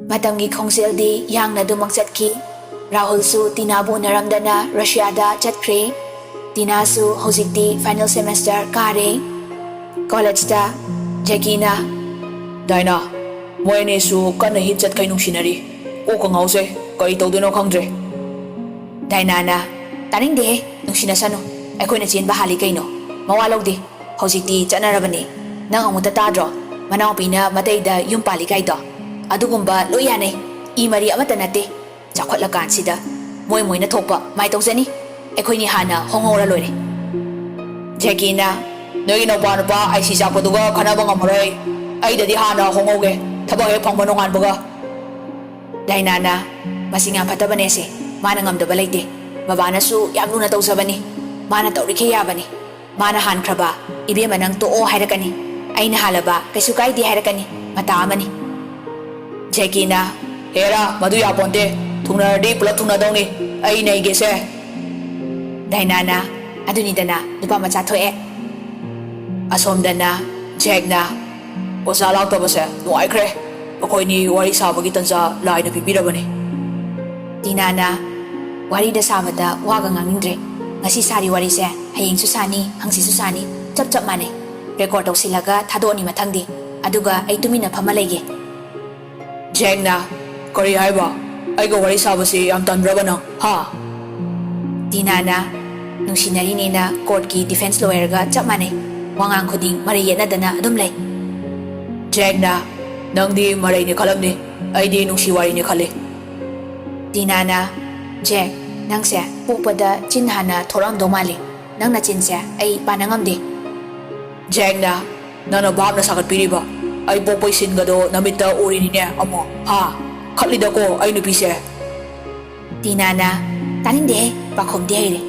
Matamgi khongseldi yangna dumak chatki. Rahulsu Tinabu naramdana Russiada chatkre. Tinasu hojikti final semester kare. College da Jackie-na Daina, moine su kana hit chat kai nungsinari. O ka ngause, kari tawduna khangdre. Daina-na taringde nungsinasano. Ako'y chin bahali kaino. Mawalawdi. Hojikti chanarabani. Nang amuta tadro. Manawpi na matayda yung palikay to. Adugumba loyane. Imari amata nate. Chakwatlakan sida. Moy na thokpa mai tawzani. Ako'y ni hana hongora loire. Jackie-na, 너희 너빠 너빠 아이 시작부터가 가나방 아무래. 아이들이 하나 홍오게 타방에 방문홍한 보가. Daina-na masing ang patabane si. Mana ngamda balayte. Mabanasu yagno na tawzabani. Mana tawrike yabani. Mana hankraba. Ibe manang tuo hayrakani. Ay nahalaba kasukay di hayrakani. Matamani. Jackie-na, hera madu yaponte. Tunaradi pulap tunadongni. Ay naigese. Daina-na adunidana lupa machatoe. Asomdana, Jack-na, osa laktabase nuwaikre. Ako'y ni wari sabagi tansa laay na pipirabani. Tina-na warida sabada waga ngangindre. Ngasi sari wari se haying susani hangsi susani chap mane. Record daw silaga thado ni mathangdi. Aduga ay tumina pamalayge. Jack-na, kari haiba. Ay ko wari sabasi ang tandraba ng, ha? Tina-na nung sinari ni na court ki defense lawyer ga chap mane. Wangang kuding mariya na dana adumlay. Jack-na, nang di maray ni kalam ni, ay di nung siwari ni kali. Tina-na Jack nang siya pupada chinhana thorang domali. Nang na chin siya ay panangamdi. Jack-na, nanabab na sakat pili ba? Ay popoy sin ga do namita uri ni niya, amo, ha? Katlida ko ay nupise. Tina-na taninde pakom di hayre.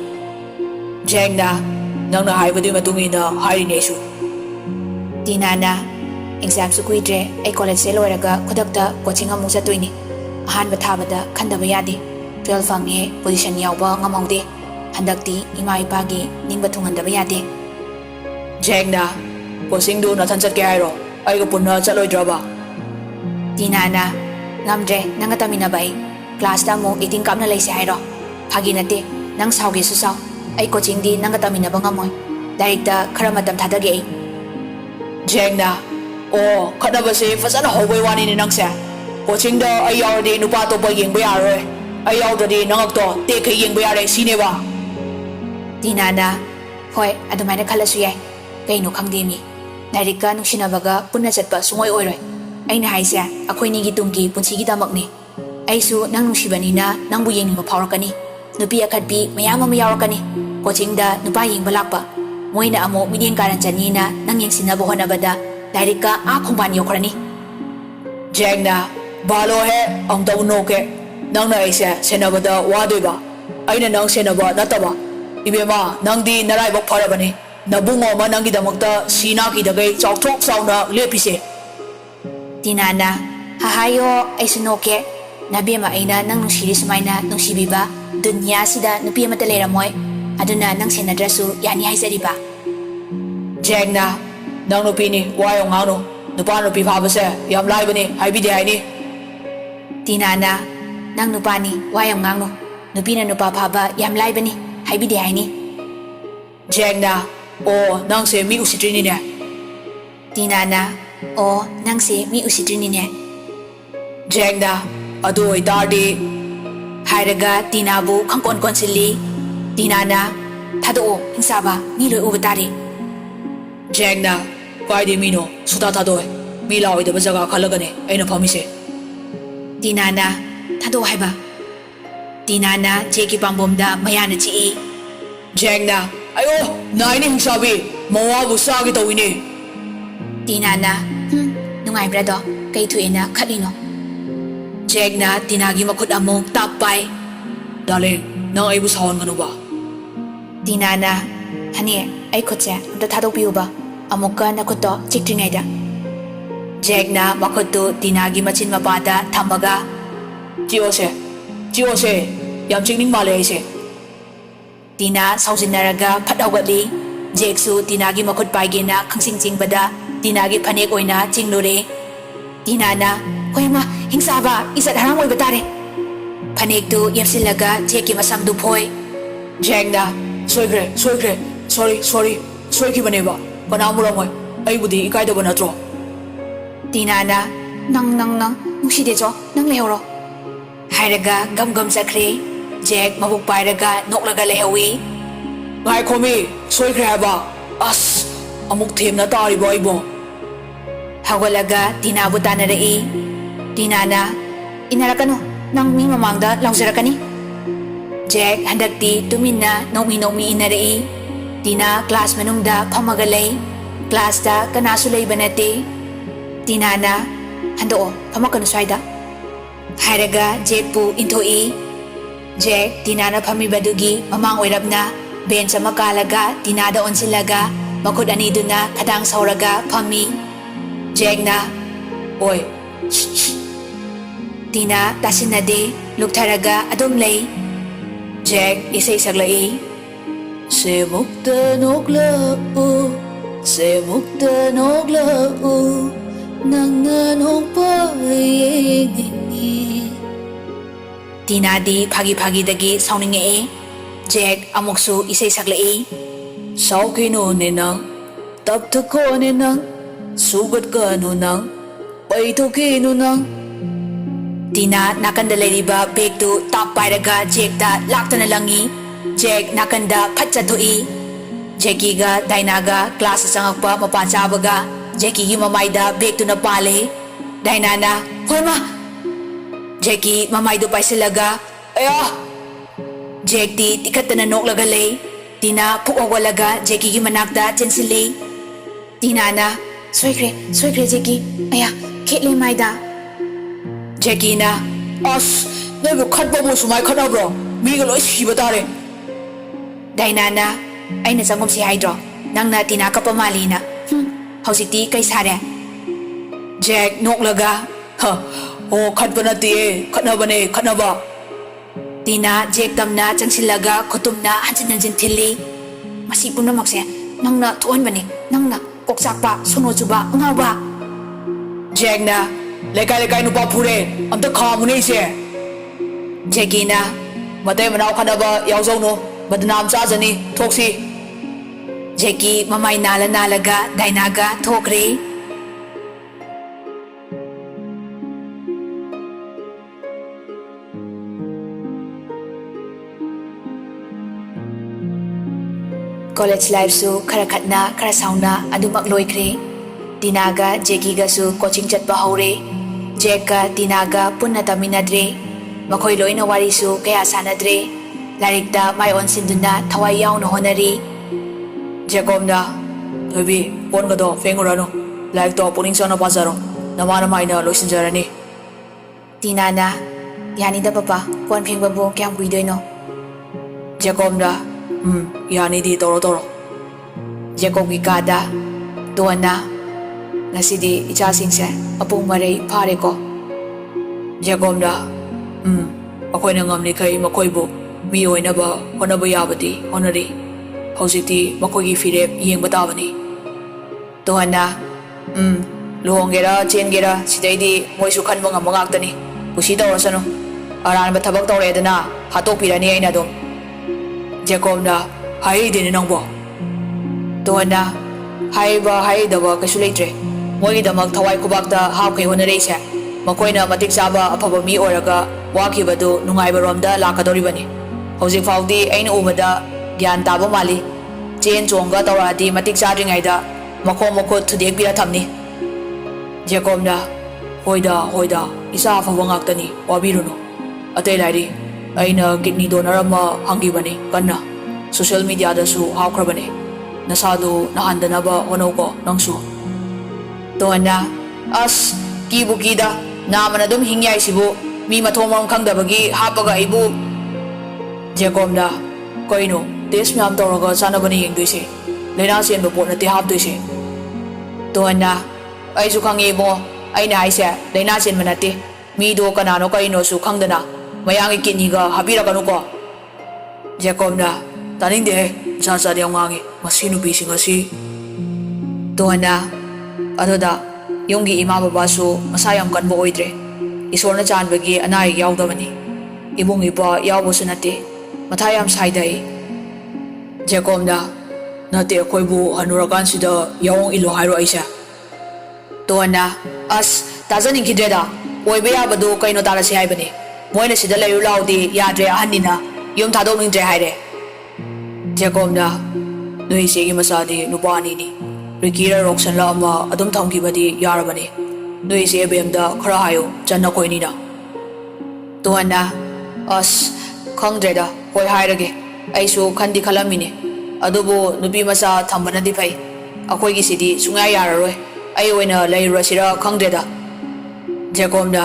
Jack-na, nang nahaibadi matungin na hari niya isu. Tina-na exam su kuidre ay college se loiraga kudakta coaching amung chatuini. Ahanba thabada khandaba yade. 12 fange position yawba ngamaude. Handakti ima ipagi ningba thungandaba yade. Jack-na, coaching do nathan chat kaya ro, ay ko punna chaloy draba. Tina-na ngamdre nangatamina bay. Class da mo 18 kap na laysi hayro. Phagi nate nang sauge su saw. Ay coaching di nangatamina ba ngamoy. Direkta karamatam thadage ay. Jack-na, o kadaba si fasana hobay wani ni nang siya. Coaching da ay yaw di nupato pa yung bayaro eh. Ay yaw da di nangakto, teke yung bayaro eh, sine ba? Tina-na hoy adumay na kalasu yay. Kayno kang dimi. Direkta nung sinabaga punna chat pa sungoy oiroy. Ay nahay siya ako'y nigitungki punsigi damak ni. Ay su nang nungsibani na nang buyeng ni mapawrakani. Nupi akadpi mayama mayawrakani. Coaching da nupaying balakpa. Moy na amo midiyang karan chanina nang yung sinabuhan na bada. Direct ka akong banyo krani. Jack-na, balo he, ang tauno ke. Nang na isa, senabada wadoy ba? Ay na nang senaba nataba. Ibe ma, nang di naraybak para ba ni? Nabungo man nang gidamagta sinaki dagay chok saw na lepise. Tina-na hahayo ay sunoke. Nabi ma ay na nang nung siris may na nung sibiba. Dunya sida nupi matalera moy. Aduna nang senadrasu yani hay sa riba. Jack-na, nang nupi ni, wayong ano, nupa nupi pabase, yam lai ba ni, hay bidi hay ni. Tina-na nang nupa ni wayang ngano. Nupi na nupa paba yam lai ba ni, hay bidi hay ni. Jack-na, o nang se mi usitrini niya. Tina-na o nang si mi usitrini niya. Jack-na, ado ay tardi. Hayraga tinabu kangkon konsili. Tina-na thado hingsaba ni loy ubatari. Jack-na, pwede mino, sutatado eh. Milaw ida ba jaga kalagane, ay napamise. Tina-na thado hay ba? Tina-na jeki pangbomda mayana chi. Jack-na, ayo, naay ni hingsabi, mawabu sagi tawini. Tina-na nungay brado, kay tuina kalino. Jack-na, tinagi makut among tapay. Darling, nang ay busahon nga ba? Tina-na hani ay kutse amta thadok piu ba? Amuka na kuto chikringay da. Jack-na makuto tinagi machin mapada tamaga. Jiyose, yam chingning mali ay se. Tina sausinaraga phatawgali. Jacksu tinagi makut paigi na khangsing bada. Tinagi phanek oina chinglure. Tina-na ꯍꯣꯏ ꯃꯥ ꯍꯤꯡꯁꯥꯕ ꯏꯖꯠ ꯍꯔꯥꯝ ꯑꯣꯏꯕ ꯇꯥꯔꯦ ꯐꯅꯦꯛꯇꯨ ꯌꯦꯞꯁꯤꯜꯂꯒ ꯖꯦꯛꯀꯤ ꯃꯁꯝꯗꯨ ꯐꯣꯏ ꯖꯦꯛꯅ ꯁꯣꯏꯈ꯭ꯔꯦ ꯁꯣꯔꯤ ꯁꯣꯏꯈꯤꯕꯅꯦꯕ ꯀꯅꯥ ꯃꯨꯔꯝꯃꯣꯏ ꯑꯩꯕꯨꯗꯤ ꯏꯀꯥꯏꯗꯕ ꯅꯠꯇ꯭ꯔꯣ ꯇꯤꯅꯥꯅ ꯅꯪ ꯅꯨꯡꯁꯤꯗꯦꯆꯣ ꯅꯪ ꯂꯩꯍꯧꯔꯣ ꯍꯥꯏꯔꯒ ꯒꯝ ꯆꯠꯈ꯭ꯔꯦ ꯖꯦꯛ ꯃꯕꯨꯛ ꯄꯥꯏꯔꯒ ꯅꯣꯛꯂꯒ ꯂꯩꯍꯧꯏ ꯉꯥꯏꯈꯣꯃꯤ ꯁꯣꯏꯈ꯭ꯔꯦ ꯍꯥꯏꯕ ꯑꯁ ꯑꯃꯨꯛ ꯊꯦꯝꯅ ꯇꯥꯔꯤꯕ ꯑꯩꯕꯣ ꯍꯧꯒꯠꯂꯒ ꯇꯤꯅꯥꯕꯨ ꯇꯥꯟꯅꯔꯛꯏ ꯇꯤꯅꯥꯅ ꯏꯟꯅꯔꯛꯀꯅꯨ ꯅꯪ ꯃꯤ ꯃꯃꯥꯡꯗ ꯂꯥꯎꯖꯔꯛꯀꯅꯤ ꯖꯦꯛ ꯍꯟꯗꯛꯇꯤ ꯇꯨꯃꯤꯟꯅ ꯅꯣꯡꯃꯤ ꯏꯟꯅꯔꯛꯏ ꯇꯤꯅꯥ ꯀ꯭ꯂꯥꯁ ꯃꯅꯨꯡꯗ ꯐꯝꯃꯒ ꯂꯩ ꯀ꯭ꯂꯥꯁꯇ ꯀꯅꯥꯁꯨ ꯂꯩꯕ ꯅꯠꯇꯦ ꯇꯤꯅꯥꯅ ꯍꯟꯗꯣꯛꯑꯣ ꯐꯝꯃꯛꯀꯅꯨ ꯁ꯭ꯋꯥꯏꯗ ꯍꯥꯏꯔꯒ ꯖꯦꯛꯄꯨ ꯏꯟꯊꯣꯛꯏ ꯖꯦꯛ ꯇꯤꯅꯥꯅ ꯐꯝꯃꯤꯕꯗꯨꯒꯤ ꯃꯃꯥꯡ ꯑꯣꯏꯔꯞꯅ ꯕꯦꯟꯆ ꯑꯃ ꯀꯥꯜꯂꯒ ꯇꯤꯅꯥꯗ ꯑꯣꯟꯁꯤꯜꯂꯒ ꯃꯈꯨꯠ ꯑꯅꯤꯗꯨꯅ ꯈꯗꯥꯡ ꯁꯧꯔꯒ ꯐꯝꯃꯤ ꯖꯦꯛꯅ ꯑꯣꯏ ꯇꯤꯅꯥ ꯇꯥꯁꯤꯟꯅꯗꯦ ꯂꯨꯛꯊꯔꯒ ꯑꯗꯨꯝ ꯂꯩ ꯖꯦꯛ ꯏꯁꯩ ꯁꯛꯂꯛꯏ ꯁꯦꯃꯨꯛꯇ ꯅꯣꯛꯂꯛꯎ ꯁꯦꯃꯨꯛꯇ ꯅꯣꯛꯂꯛꯎ ꯅꯪꯅ ꯅꯣꯛꯄ ꯌꯦꯡꯅꯤꯡꯉꯤ ꯇꯤꯅꯥꯗꯤ ꯐꯥꯒꯤꯗꯒꯤ ꯁꯥꯎꯅꯤꯡꯉꯛꯏ ꯖꯦꯛ ꯑꯃꯨꯛꯁꯨ ꯏꯁꯩ ꯁꯛꯂꯛꯏ ꯁꯥꯎꯈꯤꯅꯨꯅꯦ ꯅꯪ ꯇꯞꯊꯈꯣꯅꯦ ꯅꯪ ꯁꯨꯒꯠꯀꯅꯨ ꯅꯪ ꯄꯩꯊꯣꯛꯈꯤꯅꯨ ꯅꯪ ꯇꯤꯅꯥ ꯅꯥꯀꯟꯗ ꯂꯩꯔꯤꯕ ꯕꯦꯒꯇꯨ ꯇꯥꯞ ꯄꯥꯏꯔꯒ ꯖꯦꯛꯇ ꯂꯥꯛꯇꯅ ꯂꯪꯉꯤ ꯖꯦꯛ ꯅꯥꯀꯟꯗ ꯐꯠ ꯆꯠꯊꯣꯛꯏ ꯖꯦꯛꯀꯤꯒ ꯗꯥꯏꯅꯥꯒ ꯀ꯭ꯂꯥꯁꯇ ꯆꯪꯉꯛꯄ ꯃꯄꯥ ꯆꯥꯕꯒ ꯖꯦꯛꯀꯤꯒꯤ ꯃꯃꯥꯏꯗ ꯕꯦꯒꯇꯨꯅ ꯄꯥꯜꯂꯤ ꯗꯥꯏꯅꯥꯅ ꯍꯣꯏ ꯃꯥ ꯖꯦꯛꯀꯤ ꯃꯃꯥꯏꯗꯨ ꯄꯥꯏꯁꯤꯜꯂꯒ ꯑꯌꯥ ꯖꯦꯛꯇꯤ ꯇꯤꯈꯠꯇꯅ ꯅꯣꯛꯂꯒ ꯂꯩ ꯇꯤꯅꯥ ꯐꯨꯛ ꯍꯧꯒꯠꯂꯒ ꯖꯦꯛꯀꯤꯒꯤ ꯃꯅꯥꯛꯇ ꯆꯦꯟꯁꯤꯜꯂꯤ ꯇꯤꯅꯥꯅ ꯁꯣꯏꯈ꯭ꯔꯦ ꯖꯦꯛꯀꯤ ꯑꯌꯥ ꯈꯦꯠꯂꯦ ꯃꯥꯏꯗ ꯖꯦꯛꯀꯤꯅ ꯑꯁ ꯅꯣꯏꯕꯨ ꯈꯠꯄꯕꯨ ꯁꯨꯃꯥꯏ ꯈꯠꯅꯕ꯭ꯔꯣ ꯃꯤꯒ ꯂꯣꯏ ꯁꯤꯕ ꯇꯥꯔꯦ ꯗꯥꯏꯅꯥꯅ ꯑꯩꯅ ꯆꯪꯒꯨꯝꯁꯤ ꯍꯥꯏꯗ꯭ꯔꯣ ꯅꯪꯅ ꯇꯤꯅꯥ ꯀꯞꯄ ꯃꯥꯜꯂꯤꯅ ꯍꯧꯖꯤꯛꯇꯤ ꯀꯩ ꯁꯥꯔꯦ ꯖꯦꯛ ꯅꯣꯛꯂꯒ ꯑꯣ ꯈꯠꯄ ꯅꯠꯇꯦꯌꯦ ꯈꯠꯅꯕ ꯇꯤꯅꯥ ꯖꯦꯛ ꯇꯝꯅ ꯆꯪꯁꯤꯜꯂꯒ ꯈꯨꯇꯨꯝꯅ ꯍꯟꯖꯤꯟ ꯊꯤꯜꯂꯤ ꯃꯁꯤ ꯄꯨꯝꯅꯃꯛꯁꯦ ꯅꯪꯅ ꯊꯣꯛꯍꯟꯕꯅꯤ ꯅꯪꯅ ꯀꯣꯛꯆꯥꯛꯄ ꯁꯣꯅꯣ ꯆꯨꯕ ꯑꯉꯥꯎꯕ ꯖꯦꯛꯅ ꯂꯩꯀꯥꯏ ꯅꯨꯄꯥ ꯐꯨꯔꯦ ꯑꯝꯇ ꯈꯥꯝꯃꯨꯅꯦ ꯏꯆꯦ ꯖꯦꯛꯀꯤꯅ ꯃꯇꯩ ꯃꯅꯥꯎ ꯈꯠꯅꯕ ꯌꯥꯎꯖꯧꯅꯨ ꯕꯗꯅꯥꯝ ꯆꯥꯖꯅꯤ ꯊꯣꯛꯁꯤ ꯖꯦꯛꯀꯤ ꯃꯃꯥꯏ ꯅꯥꯜꯂꯒ ꯗꯥꯏꯅꯥꯒ ꯊꯣꯛꯈ꯭ꯔꯦ ꯀꯣꯂꯦꯖ ꯂꯥꯏꯐꯁꯨ ꯈꯔ ꯈꯠꯅ ꯈꯔ ꯁꯥꯎꯅ ꯑꯗꯨꯃꯛ ꯂꯣꯏꯈ꯭ꯔꯦ ꯇꯤꯅꯥꯒ ꯖꯦꯛꯀꯤꯒꯁꯨ ꯀꯣꯆꯤꯡ ꯆꯠꯄ ꯍꯧꯔꯦ ꯖꯦꯛꯀ ꯇꯤꯅꯥꯒ ꯄꯨꯟꯅ ꯇꯝꯃꯤꯟꯅꯗ꯭ꯔꯦ ꯃꯈꯣꯏ ꯂꯣꯏꯅ ꯋꯥꯔꯤꯁꯨ ꯀꯌꯥ ꯁꯥꯟꯅꯗ꯭ꯔꯦ ꯂꯥꯏꯔꯤꯛꯇ ꯃꯥꯏ ꯑꯣꯟꯁꯤꯟꯗꯨꯅ ꯊꯋꯥꯏ ꯌꯥꯎꯅ ꯍꯣꯠꯅꯔꯤ ꯖꯦꯀꯣꯝꯅ ꯊꯣꯏꯕꯤ ꯀꯣꯟꯒꯗꯣ ꯐꯦꯡꯉꯨꯔꯅꯨ ꯂꯥꯏꯔꯤꯛꯇꯣ ꯄꯨꯛꯅꯤꯡ ꯆꯪꯅ ꯄꯥꯖꯔꯣ ꯅꯃꯥꯏꯅ ꯂꯣꯏꯁꯤꯟꯖꯔꯅꯤ ꯇꯤꯅꯥꯅ ꯌꯥꯅꯤꯗ ꯄꯄꯥ ꯀꯣꯟ ꯐꯦꯡꯕꯕꯨ ꯀꯌꯥꯝ ꯀꯨꯏꯗꯣꯏꯅꯣ ꯖꯦꯀꯣꯝꯅ ꯌꯥꯅꯤꯗꯤ ꯇꯧꯔꯣ ꯖꯦꯀꯣꯕꯒꯤ ꯀꯥꯗ ꯗꯣꯟꯅ ꯉꯁꯤꯗꯤ ꯏꯆꯥꯁꯤꯡꯁꯦ ꯃꯄꯨꯡ ꯃꯔꯩ ꯐꯥꯔꯦꯀꯣ ꯖꯦꯀꯣꯝꯅ ꯑꯩꯈꯣꯏꯅ ꯉꯝꯂꯤꯈꯩ ꯃꯈꯣꯏꯕꯨ ꯃꯤ ꯑꯣꯏꯅꯕ ꯍꯣꯠꯅꯕ ꯌꯥꯕꯗꯤ ꯍꯣꯠꯅꯔꯤ ꯍꯧꯖꯤꯛꯇꯤ ꯃꯈꯣꯏꯒꯤ ꯐꯤꯔꯦꯞ ꯌꯦꯡꯕ ꯇꯥꯕꯅꯤ ꯗꯣꯟꯅ ꯂꯨꯍꯣꯡꯒꯦꯔꯥ ꯆꯦꯟꯒꯦꯔꯥ ꯁꯤꯗꯩꯗꯤ ꯃꯣꯏꯁꯨ ꯈꯟꯕ ꯉꯝꯕ ꯉꯥꯛꯇꯅꯤ ꯀꯨꯁꯤ ꯇꯧꯔꯁꯅꯨ ꯑꯔꯥꯟꯕ ꯊꯕꯛ ꯇꯧꯔꯦꯗꯅ ꯍꯥꯠꯇꯣꯛꯄꯤꯔꯅꯤ ꯑꯩꯅ ꯑꯗꯨꯝ ꯖꯦꯀꯣꯝꯅ ꯍꯥꯏꯔꯤꯗꯦꯅꯦ ꯅꯪꯕꯣ ꯗꯣꯟꯅ ꯍꯥꯏꯕ ꯍꯥꯏꯗꯕ ꯀꯩꯁꯨ ꯂꯩꯇ꯭ꯔꯦ ꯃꯣꯏꯒꯤꯗꯃꯛ ꯊꯋꯥꯏ ꯈꯨꯕꯥꯛꯇ ꯍꯥꯞꯈꯩ ꯍꯣꯠꯅꯔꯛꯏꯁꯦ ꯃꯈꯣꯏꯅ ꯃꯇꯤꯛ ꯆꯥꯕ ꯑꯐꯕ ꯃꯤ ꯑꯣꯏꯔꯒ ꯋꯥꯈꯤꯕꯗꯨ ꯅꯨꯡꯉꯥꯏꯕꯔꯣꯝꯗ ꯂꯥꯛꯀꯗꯧꯔꯤꯕꯅꯤ ꯍꯧꯖꯤꯛ ꯐꯥꯎꯗꯤ ꯑꯩꯅ ꯎꯕꯗ ꯒ꯭ꯌꯥꯟ ꯇꯥꯕ ꯃꯥꯜꯂꯤ ꯆꯦꯟ ꯆꯣꯡꯒ ꯇꯧꯔꯛꯑꯗꯤ ꯃꯇꯤꯛ ꯆꯥꯗ꯭ꯔꯤꯉꯩꯗ ꯃꯈꯣꯡ ꯃꯈꯨꯠ ꯊꯨꯗꯦꯛꯄꯤꯔ ꯊꯝꯅꯤ ꯖꯦꯀꯣꯝꯅ ꯍꯣꯏꯗ ꯏꯆꯥ ꯑꯐꯕ ꯉꯥꯛꯇꯅꯤ ꯋꯥꯕꯤꯔꯨꯅꯨ ꯑꯇꯩ ꯂꯥꯏꯔꯤ ꯑꯩꯅ ꯀꯤꯗꯅꯤ ꯗꯣꯅꯔ ꯑꯃ ꯍꯪꯈꯤꯕꯅꯤ ꯀꯟꯅ ꯁꯣꯁꯤꯌꯦꯜ ꯃꯤꯗꯤꯌꯥꯗꯁꯨ ꯍꯥꯞꯈ꯭ꯔꯕꯅꯤ ꯅꯁꯥꯗꯨ ꯅꯥꯍꯟꯗꯅꯕ ꯍꯣꯠꯅꯧꯀꯣ ꯅꯪꯁꯨ ꯗꯣꯟꯅ ꯑꯁ ꯀꯤꯗ ꯅꯥꯃꯅ ꯑꯗꯨꯝ ꯍꯤꯡ ꯌꯥꯏꯁꯤꯕꯨ ꯃꯤ ꯃꯊꯣꯡ ꯃꯔꯝ ꯈꯪꯗꯕꯒꯤ ꯍꯥꯞꯄꯒ ꯑꯩꯕꯨ ꯖꯦꯀꯣꯝꯅ ꯀꯩꯅꯣ ꯇꯦꯁ ꯃꯌꯥꯝ ꯇꯧꯔꯒ ꯆꯥꯅꯕꯅꯤ ꯌꯦꯡꯗꯣꯏꯁꯦ ꯂꯩꯅꯥ ꯆꯦꯟꯕ ꯄꯣꯠ ꯅꯠꯇꯦ ꯍꯥꯞꯇꯣꯏꯁꯦ ꯗꯣꯟꯅ ꯑꯩꯁꯨ ꯈꯪꯉꯦ ꯏꯕꯨꯡꯉꯣ ꯑꯩꯅ ꯍꯥꯏꯁꯦ ꯂꯩꯅꯥ ꯆꯦꯟꯕ ꯅꯠꯇꯦ ꯃꯤꯗꯣ ꯀꯅꯥꯅꯣ ꯀꯔꯤꯅꯣꯁꯨ ꯈꯪꯗꯅ ꯃꯌꯥꯡꯒꯤ ꯀꯤꯗꯅꯤꯒ ꯍꯥꯞꯄꯤꯔꯛꯀꯅꯨꯀꯣ ꯖꯦꯀꯣꯝꯅ ꯇꯥꯅꯤꯡꯗꯦꯍꯦ ꯖꯥꯠ ꯌꯥꯝ ꯉꯥꯡꯉꯤ ꯃꯁꯤ ꯅꯨꯄꯤꯁꯤꯡ ꯑꯁꯤ ꯗꯣꯟꯅ ꯑꯗꯨꯗ ꯌꯨꯝꯒꯤ ꯏꯃꯥ ꯕꯕꯥꯁꯨ ꯃꯁꯥ ꯌꯥꯝ ꯀꯟꯕ ꯑꯣꯏꯗ꯭ꯔꯦ ꯏꯁꯣꯔꯅ ꯆꯥꯟꯕꯒꯤ ꯑꯅꯥ ꯑꯌꯦꯛ ꯌꯥꯎꯗꯕꯅꯤ ꯏꯕꯨꯡ ꯏꯄ꯭ꯋꯥ ꯌꯥꯎꯕꯁꯨ ꯅꯠꯇꯦ ꯃꯊꯥ ꯌꯥꯝ ꯁꯥꯏꯗ ꯑꯩ ꯖꯦꯀꯣꯕꯅ ꯅꯠꯇꯦ ꯑꯩꯈꯣꯏꯕꯨ ꯍꯟꯅꯨꯔꯀꯥꯟꯁꯤꯗ ꯌꯥꯑꯣꯡ ꯏꯜꯂꯣ ꯍꯥꯏꯔꯣ ꯑꯩꯁꯦ ꯇꯣꯟꯅ ꯑꯁ ꯇꯥꯖꯅꯤꯡꯈꯤꯗ꯭ꯔꯦꯗ ꯑꯣꯏꯕ ꯌꯥꯕꯗꯨ ꯀꯩꯅꯣ ꯇꯥꯔꯁꯤ ꯍꯥꯏꯕꯅꯤ ꯃꯣꯏꯅ ꯁꯤꯗ ꯂꯩꯔꯨ ꯂꯥꯎꯗꯤ ꯌꯥꯗ꯭ꯔꯦ ꯑꯍꯟꯅꯤꯅ ꯌꯨꯝ ꯊꯥꯗꯣꯛꯅꯤꯡꯗ꯭ꯔꯦ ꯍꯥꯏꯔꯦ ꯖꯦꯀꯣꯕꯅ ꯅꯣꯏ ꯏꯆꯦꯒꯤ ꯃꯆꯥꯗꯤ ꯅꯨꯄꯥ ꯑꯅꯤꯅꯤ ꯔꯤꯀꯤꯔ ꯔꯣꯛꯁꯟꯂ ꯑꯃ ꯑꯗꯨꯝ ꯊꯝꯈꯤꯕꯗꯤ ꯌꯥꯔꯕꯅꯤ ꯅꯣꯏ ꯏꯆꯦ ꯑꯕꯦꯝꯗ ꯈꯔ ꯍꯥꯏꯌꯨ ꯆꯟꯅ ꯈꯣꯏꯅꯤꯅ ꯇꯣꯟꯅ ꯑꯁ ꯈꯪꯗ꯭ꯔꯦꯗ ꯍꯣꯏ ꯍꯥꯏꯔꯒꯦ ꯑꯩꯁꯨ ꯈꯟꯗꯤ ꯈꯜꯂꯝꯃꯤꯅꯦ ꯑꯗꯨꯕꯨ ꯅꯨꯄꯤ ꯃꯆꯥ ꯊꯝꯕꯅꯗꯤ ꯐꯩ ꯑꯩꯈꯣꯏꯒꯤꯁꯤꯗꯤ ꯁꯨꯡꯌꯥ ꯌꯥꯔꯔꯣꯏ ꯑꯩ ꯑꯣꯏꯅ ꯂꯩꯔꯨꯔꯁꯤꯔ ꯈꯪꯗ꯭ꯔꯦꯗ ꯖꯦꯀꯣꯕꯅ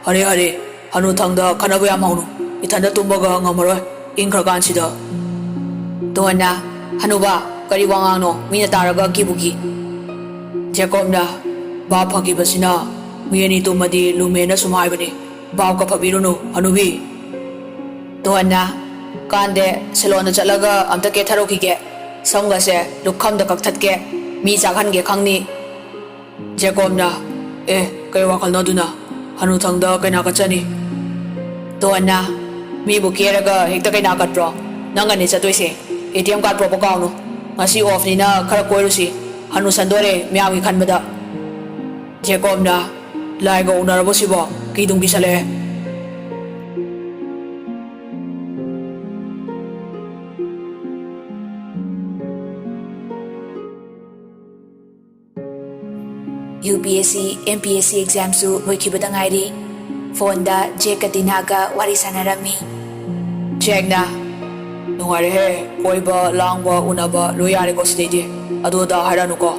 ꯍꯔꯦ ꯍꯔꯦ ꯍꯅꯨꯊꯪꯗ ꯈꯟꯅꯕ ꯌꯥꯝ ꯍꯧꯅꯨ ꯏꯊꯟꯗ ꯇꯨꯝꯕꯒ ꯉꯝꯃꯔꯣꯏ ꯏꯪꯈ꯭ꯔꯀꯥꯟꯁꯤꯗ ꯇꯣꯟꯅ ꯍꯅꯨꯕ ꯀꯔꯤ ꯋꯥꯉꯥꯡꯅꯣ ꯃꯤꯅ ꯇꯥꯔꯒ ꯀꯤꯕꯨ ꯖꯦꯀꯣꯕꯅ ꯚꯥꯞ ꯐꯈꯤꯕꯁꯤꯅ ꯃꯤ ꯑꯅꯤ ꯇꯨꯝꯃꯗꯤ ꯂꯨꯃꯦꯅ ꯁꯨꯝ ꯍꯥꯏꯕꯅꯤ ꯚꯥꯞꯀ ꯐꯕꯤꯔꯨꯅꯨ ꯍꯅꯨꯕꯤ ꯇꯣꯟꯅ ꯀꯥꯟꯗꯦ ꯁꯦꯂꯣꯟꯗ ꯆꯠꯂꯒ ꯑꯝꯇ ꯀꯦꯊꯔꯨꯈꯤꯒꯦ ꯁꯝꯒꯁꯦ ꯂꯨꯈꯝꯗ ꯀꯛꯊꯠꯀꯦ ꯃꯤ ꯆꯥꯛꯍꯟꯒꯦ ꯈꯪꯅꯤ ꯖꯦꯀꯣꯕꯅ ꯀꯩ ꯋꯥꯈꯜꯅꯣ ꯑꯗꯨꯅ ꯍꯅꯨꯊꯪꯗ ꯀꯩꯅꯥ ꯀꯠꯆꯅꯤ ꯇꯣꯟꯅ ꯃꯤꯕꯨ ꯀꯦꯔꯒ ꯍꯦꯛꯇ ꯀꯩꯅꯥ ꯀꯠꯄ꯭ꯔꯣ ꯅꯪꯒꯅꯤ ꯆꯠꯇꯣꯏꯁꯦ ATM ꯀꯥꯔꯗ ꯄꯨꯔꯛꯄ ꯀꯥꯎꯅꯨ ꯉꯁꯤ ꯑꯣꯐꯅꯤꯅ ꯈꯔ ꯀꯣꯏꯔꯨꯁꯤ ꯍꯅꯨ ꯁꯟꯗꯣꯔꯦ ꯃꯌꯥꯝꯒꯤ ꯈꯟꯕꯗ ꯖꯦꯀꯣꯕꯅ ꯂꯥꯏꯒ ꯎꯅꯔꯕꯁꯤꯕꯣ ꯀꯤꯗꯨꯝ ꯀꯤꯁꯜꯂꯛꯑꯦ UPSC MPSC ꯑꯦꯛꯖꯥꯝꯁꯨ ꯂꯣꯏꯈꯤꯕꯗ ꯉꯥꯏꯔꯤ ꯐꯣꯟꯗ ꯖꯦꯛꯀ ꯇꯤꯅꯥꯒ ꯋꯥꯔꯤ ꯁꯥꯟꯅꯔꯝꯃꯤ ꯖꯦꯛꯅ ꯅꯨꯡꯉꯥꯏꯔꯦꯍꯦ ꯀꯣꯏꯕ ꯂꯥꯡꯕ ꯎꯅꯕ ꯂꯣꯏ ꯌꯥꯔꯦꯀꯣ ꯁꯤꯗꯩꯗꯤ ꯑꯗꯨꯗ ꯍꯥꯏꯔꯛꯑꯅꯨꯀꯣ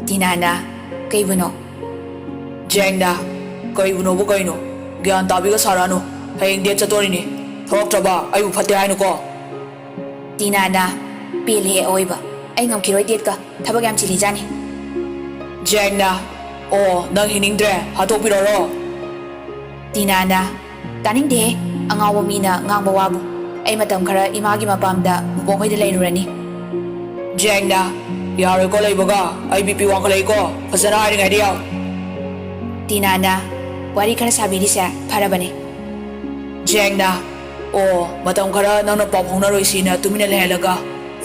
ꯇꯤꯅꯥꯅ ꯀꯩꯕꯨꯅꯣ ꯖꯦꯛꯅ ꯀꯩꯕꯨꯅꯣꯕꯨ ꯀꯩꯅꯣ ꯒ꯭ꯌꯥꯟ ꯇꯥꯕꯤꯒ ꯁꯥꯔꯛꯑꯅꯨ ꯍꯌꯦꯡ ꯗꯦꯠ ꯆꯠꯇꯣꯔꯤꯅꯤ ꯊꯣꯛꯂꯛꯇ꯭ꯔꯕ ꯑꯩꯕꯨ ꯐꯠꯇꯦ ꯍꯥꯏꯅꯨꯀꯣ ꯇꯤꯅꯥꯅ ꯄꯦꯜꯂꯦꯍꯦ ꯑꯑꯣꯏꯕ ꯑꯩ ꯉꯝꯈꯤꯔꯣꯏ ꯗꯦꯠꯀ ꯊꯕꯛ ꯌꯥꯝ ꯆꯤꯜꯂꯤꯖꯥꯅꯤ ꯖꯦꯛꯅ ꯑꯣ ꯅꯪ ꯍꯤꯡꯅꯤꯡꯗ꯭ꯔꯦ ꯍꯥꯠꯇꯣꯛꯄꯤꯔꯣꯔꯣ ꯇꯤꯅꯥꯅ ꯇꯥꯅꯤꯡꯗꯦꯍꯦ ꯑꯉꯥꯎꯕ ꯃꯤꯅ ꯉꯥꯡꯕ ꯋꯥꯕꯨ ꯑꯩ ꯃꯇꯝ ꯈꯔ ꯏꯃꯥꯒꯤ ꯃꯄꯥꯝꯗ ꯕꯣꯕꯣꯛꯍꯣꯏꯗ ꯂꯩꯔꯨꯔꯅꯤ ꯖꯦꯛꯅ ꯌꯥꯔꯣꯏꯀꯣ ꯂꯩꯕꯒ ꯑꯩ BP ꯋꯥꯡꯈꯠꯂꯛꯏꯀꯣ ꯐꯖꯅ ꯍꯥꯏꯔꯤꯉꯩꯗ ꯌꯥꯎ ꯇꯤꯅꯥꯅ ꯋꯥꯔꯤ ꯈꯔ ꯁꯥꯕꯤꯔꯤꯁꯦ ꯐꯔꯕꯅꯦ ꯖꯦꯛꯅ ꯑꯣ ꯃꯇꯝ ꯈꯔ ꯅꯪꯅ ꯄꯥꯎ ꯐꯥꯎꯅꯔꯣꯏꯁꯤꯅ ꯇꯨꯃꯤꯟꯅ ꯂꯩꯍꯜꯂꯒ